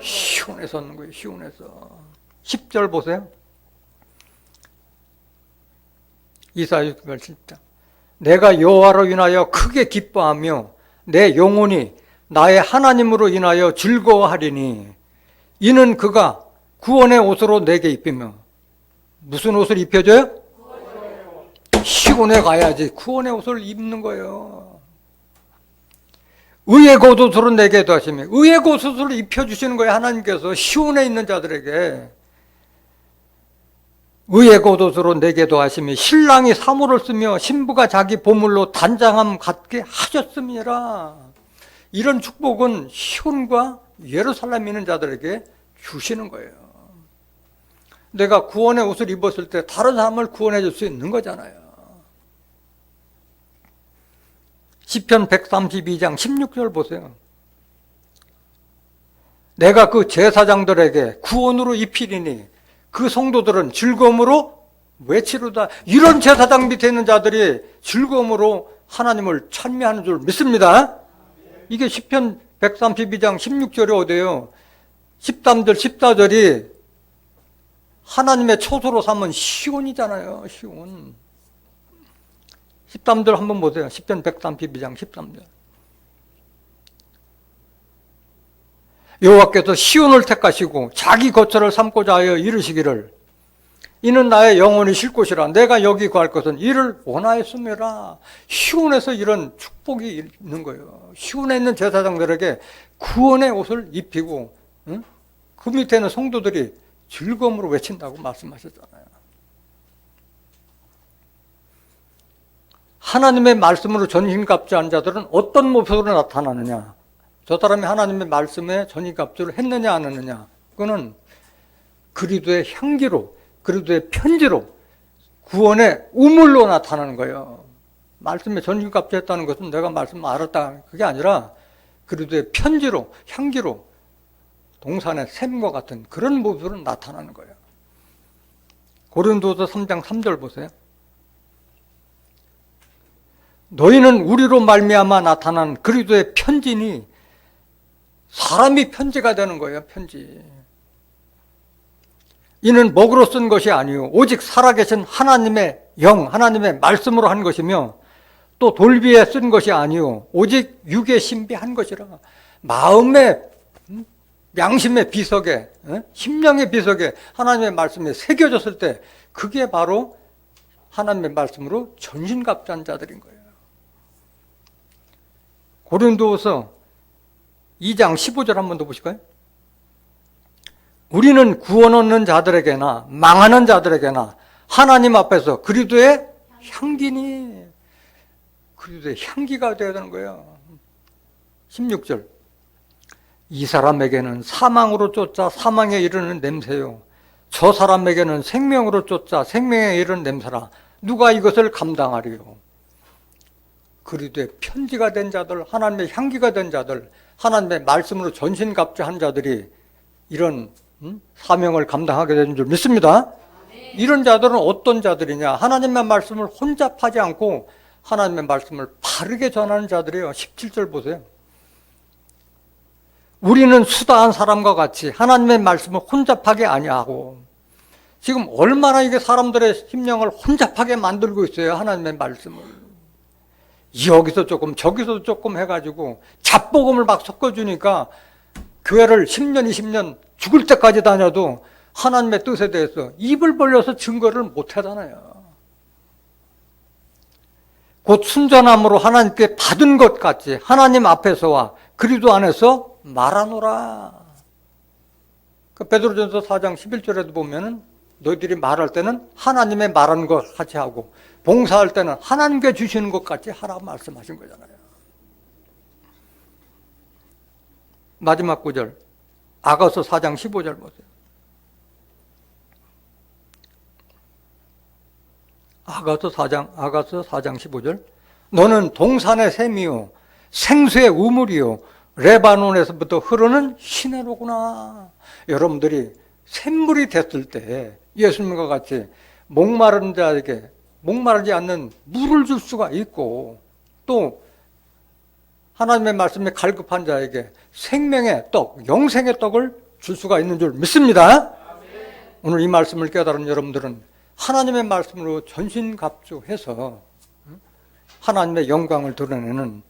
시온에서 얻는 거예요. 시온에서. 10절 보세요. 이사야 10장. 내가 여호와로 인하여 크게 기뻐하며 내 영혼이 나의 하나님으로 인하여 즐거워하리니 이는 그가 구원의 옷으로 내게 입히며. 무슨 옷을 입혀줘요? 시온에 가야지 구원의 옷을 입는 거예요. 의의 겉옷으로 내게 더하시며. 의의 겉옷을 입혀주시는 거예요. 하나님께서 시온에 있는 자들에게 의의 겉옷으로 내게 더하시며 신랑이 사모를 쓰며 신부가 자기 보물로 단장함 갖게 하셨음이라. 이런 축복은 시온과 예루살렘에 있는 자들에게 주시는 거예요. 내가 구원의 옷을 입었을 때 다른 사람을 구원해 줄 수 있는 거잖아요. 시편 132장 16절 보세요. 내가 그 제사장들에게 구원으로 입히리니 그 성도들은 즐거움으로 외치로다. 이런 제사장 밑에 있는 자들이 즐거움으로 하나님을 찬미하는 줄 믿습니다. 이게 시편 132장 16절이 어디예요? 13절 14절이 하나님의 처소로 삼은 시온이잖아요. 시온. 13절 한번 보세요. 시편 132장 13절. 여호와께서 시온을 택하시고 자기 거처를 삼고자 하여 이르시기를 이는 나의 영혼이 쉴 곳이라 내가 여기 구할 것은 이를 원하였음이라. 시온에서 이런 축복이 있는 거예요. 시온에 있는 제사장들에게 구원의 옷을 입히고 그 밑에 있는 성도들이 즐거움으로 외친다고 말씀하셨잖아요. 하나님의 말씀으로 전신갑주한 자들은 어떤 모습으로 나타나느냐? 저 사람이 하나님의 말씀에 전신갑주를 했느냐 안 했느냐? 그거는 그리스도의 향기로, 그리스도의 편지로, 구원의 우물로 나타나는 거예요. 말씀에 전신갑주했다는 것은 내가 말씀을 알았다 그게 아니라 그리스도의 편지로, 향기로 동산의 샘과 같은 그런 모습으로 나타나는 거예요. 고린도서 3장 3절 보세요. 너희는 우리로 말미암아 나타난 그리스도의 편지니 사람이 편지가 되는 거예요. 편지. 이는 먹으로 쓴 것이 아니요 오직 살아계신 하나님의 영, 하나님의 말씀으로 한 것이며 또 돌비에 쓴 것이 아니요 오직 육에 신비한 것이라. 마음의 양심의 비석에, 심령의 비석에 하나님의 말씀이 새겨졌을 때 그게 바로 하나님의 말씀으로 전신갑주한 자들인 거예요. 고린도서 2장 15절 한 번 더 보실까요? 우리는 구원 얻는 자들에게나 망하는 자들에게나 하나님 앞에서 그리스도의 향기니, 그리스도의 향기가 되어야 되는 거예요. 16절. 이 사람에게는 사망으로 쫓아 사망에 이르는 냄새요 저 사람에게는 생명으로 쫓아 생명에 이르는 냄새라. 누가 이것을 감당하리요? 그리스도의 편지가 된 자들, 하나님의 향기가 된 자들, 하나님의 말씀으로 전신갑주한 자들이 이런 사명을 감당하게 되는 줄 믿습니다. 이런 자들은 어떤 자들이냐? 하나님의 말씀을 혼잡하지 않고 하나님의 말씀을 바르게 전하는 자들이에요. 17절 보세요. 우리는 수다한 사람과 같이 하나님의 말씀을 혼잡하게 아니하고. 지금 얼마나 이게 사람들의 심령을 혼잡하게 만들고 있어요. 하나님의 말씀을. 여기서 조금 저기서 조금 해가지고 잡복음을 막 섞어주니까 교회를 10년 20년 죽을 때까지 다녀도 하나님의 뜻에 대해서 입을 벌려서 증거를 못 하잖아요. 곧 순전함으로 하나님께 받은 것 같이 하나님 앞에서와 그리스도 안에서 말하노라. 그 베드로전서 4장 11절에도 보면은 너희들이 말할 때는 하나님의 말하는 것 같이 하고 봉사할 때는 하나님께 주시는 것 같이 하라고 말씀하신 거잖아요. 마지막 구절 아가서 4장 15절 보세요. 아가서 4장 15절. 너는 동산의 샘이요 생수의 우물이요 레바논에서부터 흐르는 시내로구나. 여러분들이 샘물이 됐을 때 예수님과 같이 목마른 자에게 목마르지 않는 물을 줄 수가 있고 또 하나님의 말씀에 갈급한 자에게 생명의 떡, 영생의 떡을 줄 수가 있는 줄 믿습니다. 오늘 이 말씀을 깨달은 여러분들은 하나님의 말씀으로 전신갑주해서 하나님의 영광을 드러내는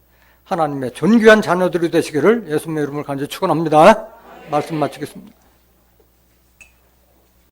하나님의 존귀한 자녀들이 되시기를 예수님의 이름을 간절히 축원합니다. 말씀 마치겠습니다.